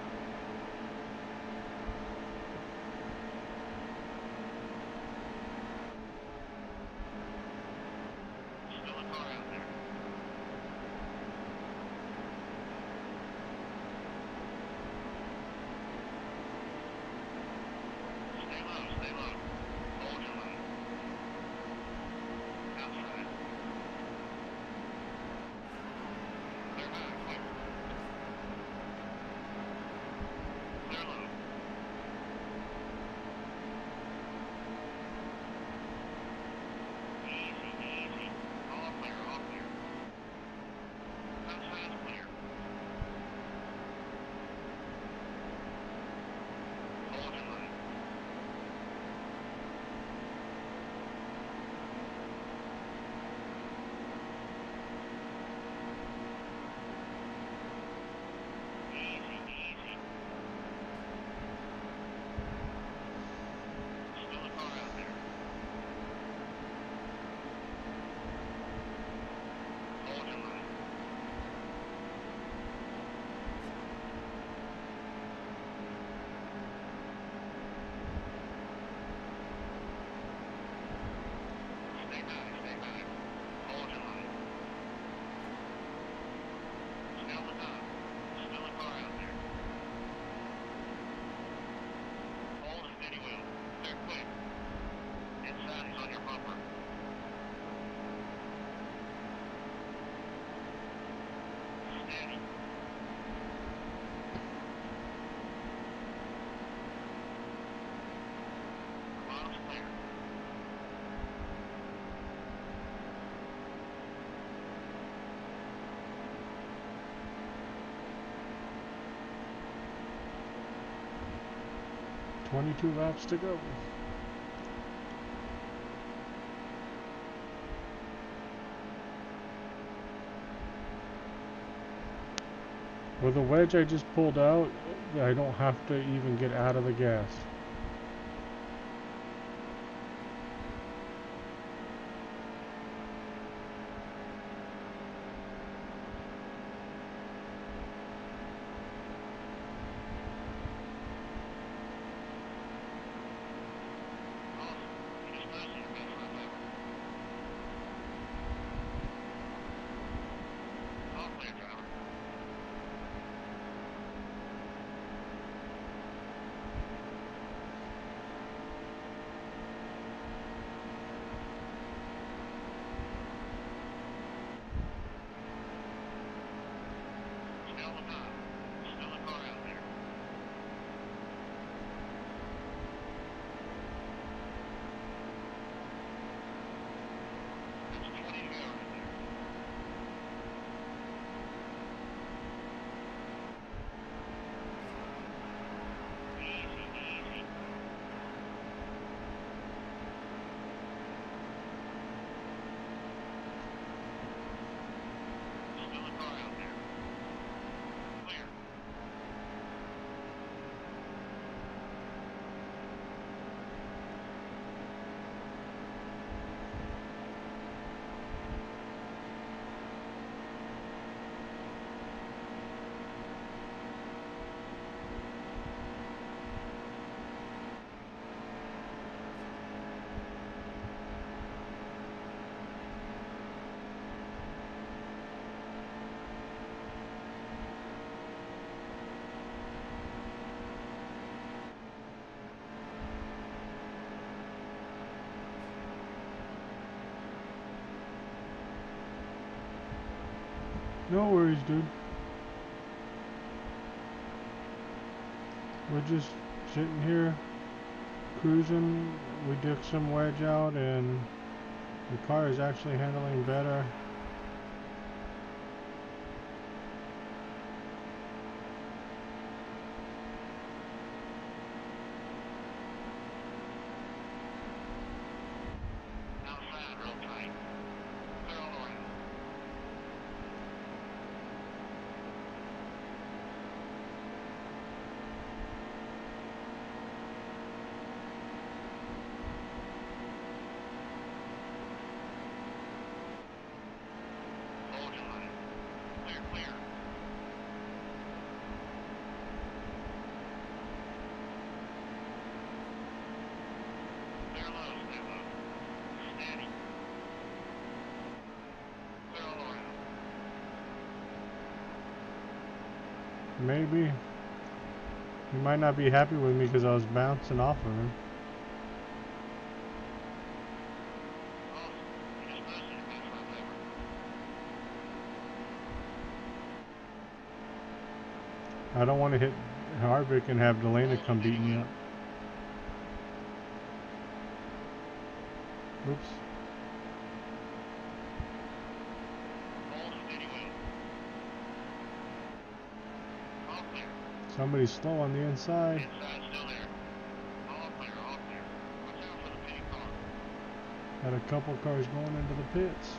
Still a car out there. 22 laps to go. With the wedge I just pulled out, I don't have to even get out of the gas. No worries, dude. We're just sitting here, cruising. We took some wedge out and the car is actually handling better. Maybe. He might not be happy with me because I was bouncing off of him. I don't want to hit Harvick and have Delana come beat me up. Oops. Somebody's slow on the inside. Had a couple cars going into the pits.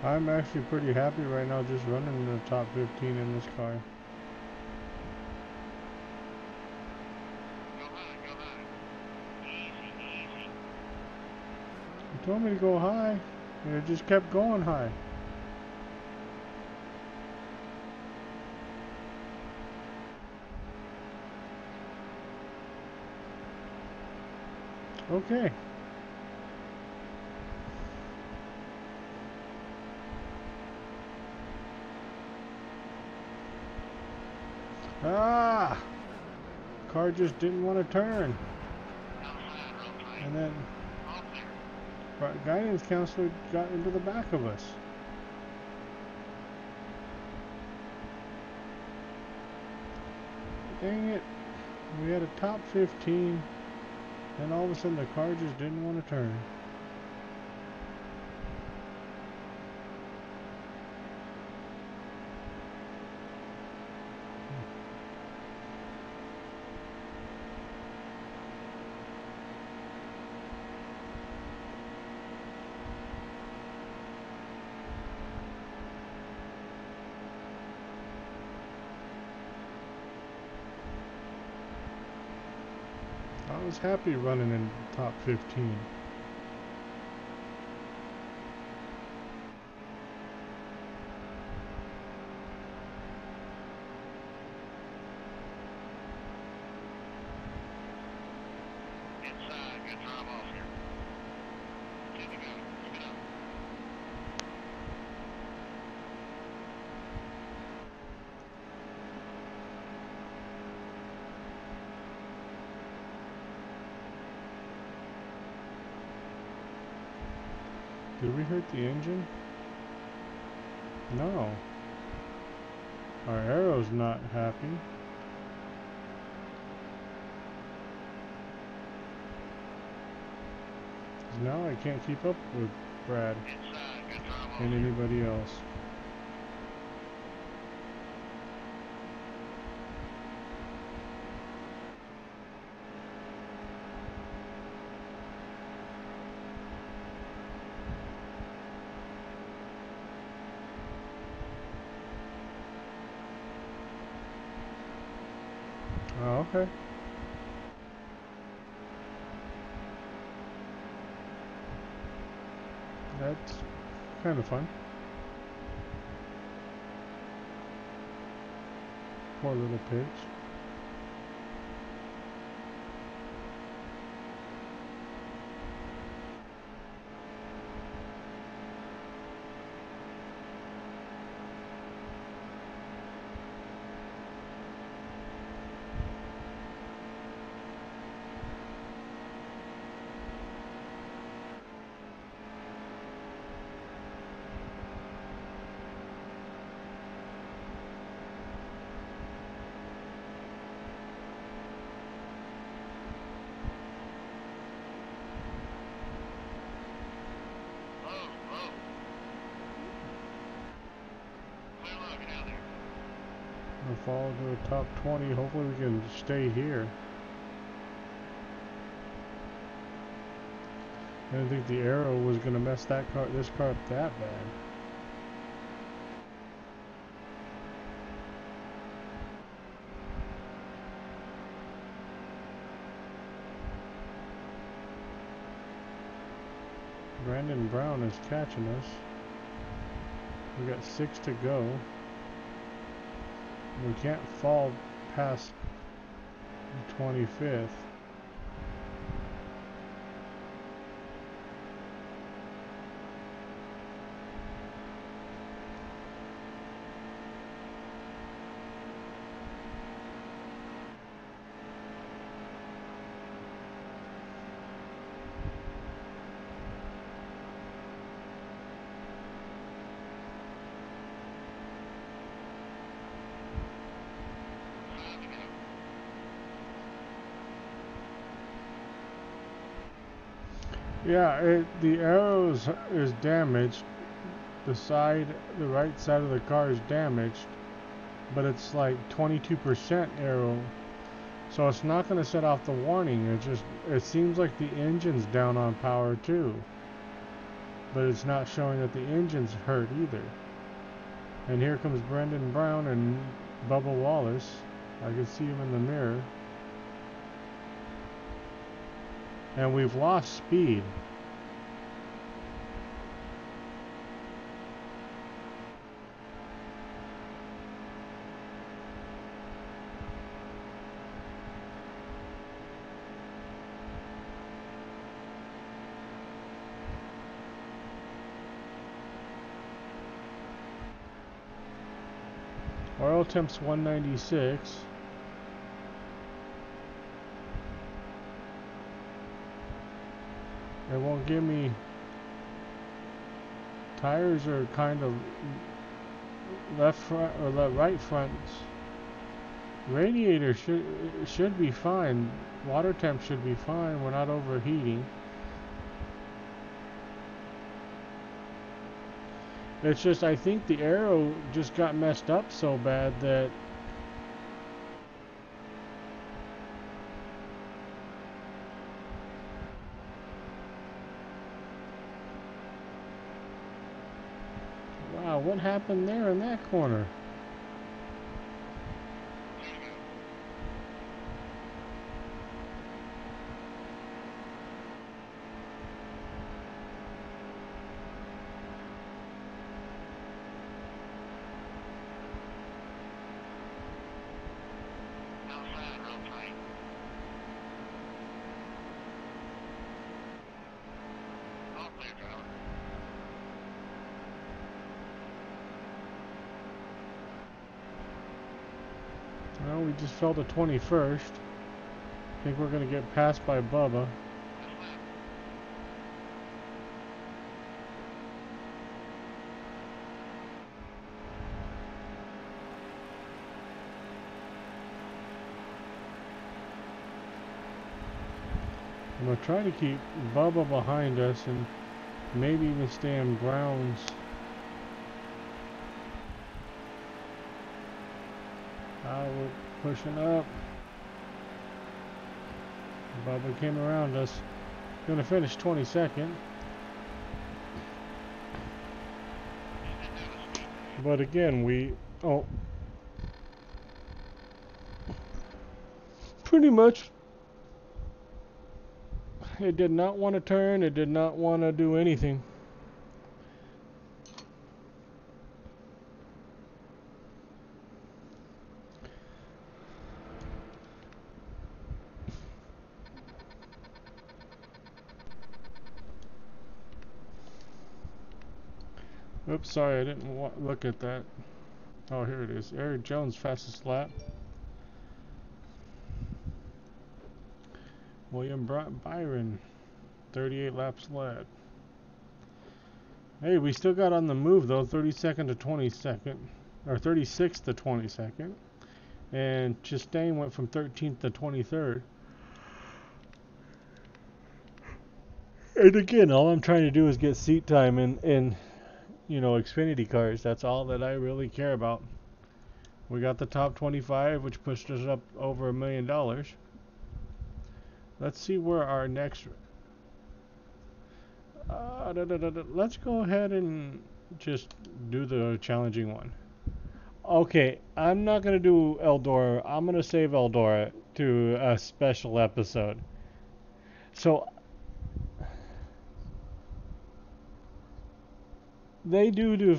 I'm actually pretty happy right now just running in the top 15 in this car. Go high, go high. Easy, easy. You told me to go high, and it just kept going high. Okay. Ah! Car just didn't want to turn. Outside, real tight. And then All clear. our guidance counselor got into the back of us. Dang it. We had a top 15, and all of a sudden the car just didn't want to turn. I was happy running in top 15. Inside, good drive off here. Two to go. Keep it up. Did we hurt the engine? No. Our arrow's not happy. Now I can't keep up with Brad Inside, good drive off and here. anybody else. Oh, okay. That's kind of fun. Poor little pigs. Low, low. Clear low, get out there. We'll fall to the top 20. Hopefully we can stay here. I didn't think the arrow was gonna mess this car up that bad. Brandon Brown is catching us. We got 6 to go. We can't fall past the 25th. Five to go. Yeah, the arrow is damaged. The right side of the car is damaged, but it's like 22% arrow, so it's not going to set off the warning. It seems like the engine's down on power too. but it's not showing that the engine's hurt either. And here comes Brendan Brown and Bubba Wallace. I can see him in the mirror. And we've lost speed. Oil temp's 196. It won't give me. Tires are kind of left front or right fronts. Radiator should be fine. Water temp should be fine. We're not overheating. It's just I think the aero just got messed up so bad that wow, what happened there in that corner? Well, we just fell to 21st. I think we're going to get passed by Bubba. I'm going to try to keep Bubba behind us and maybe even stay in Brown's. We're pushing up. Bubba came around us. Going to finish 22nd. But again, pretty much, it did not want to turn. It did not want to do anything. Oops, sorry, I didn't look at that. Oh, here it is. Eric Jones, fastest lap. William Byron, 38 laps led. Hey, we still got on the move though, 32nd to 22nd, or 36th to 22nd. And Chastain went from 13th to 23rd. And again, all I'm trying to do is get seat time in Xfinity cars. That's all that I really care about. We got the top 25, which pushed us up over $1 million. Let's see where our next. Let's go ahead and just do the challenging one. Okay, I'm not gonna do Eldora. I'm gonna save Eldora to a special episode. So they do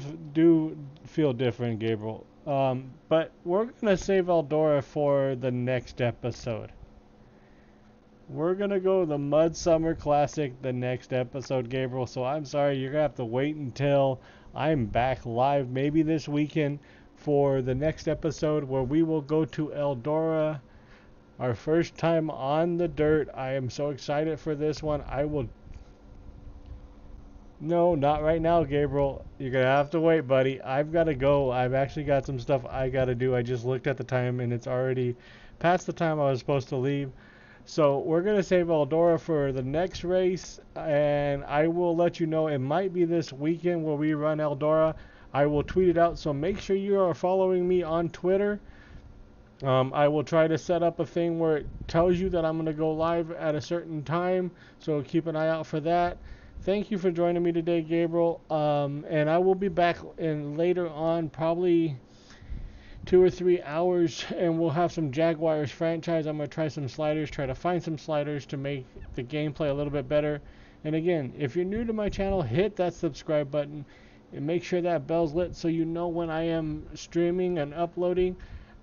feel different, Gabriel. But we're gonna save Eldora for the next episode. We're gonna go the Mud Summer Classic the next episode, Gabriel. So I'm sorry, you're gonna have to wait until I'm back live, maybe this weekend, for the next episode where we will go to Eldora, our first time on the dirt. I am so excited for this one. No, not right now, Gabriel. You're gonna have to wait, buddy. I've got to go. I've actually got some stuff I gotta do. I just looked at the time and it's already past the time I was supposed to leave. So we're going to save Eldora for the next race, and I will let you know. It might be this weekend where we run Eldora. I will tweet it out, so make sure you are following me on Twitter. I will try to set up a thing where it tells you that I'm going to go live at a certain time, so keep an eye out for that. thank you for joining me today, Gabriel. And I will be back in later on, probably 2 or 3 hours, and we'll have some Jaguars franchise. I'm going to try some sliders, try to find some sliders to make the gameplay a little bit better. And again, if you're new to my channel, hit that subscribe button and make sure that bell's lit so you know when I am streaming and uploading.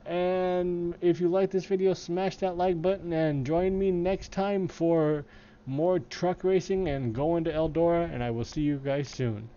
And if you like this video, smash that like button and join me next time for more truck racing and going to Eldora, and I will see you guys soon.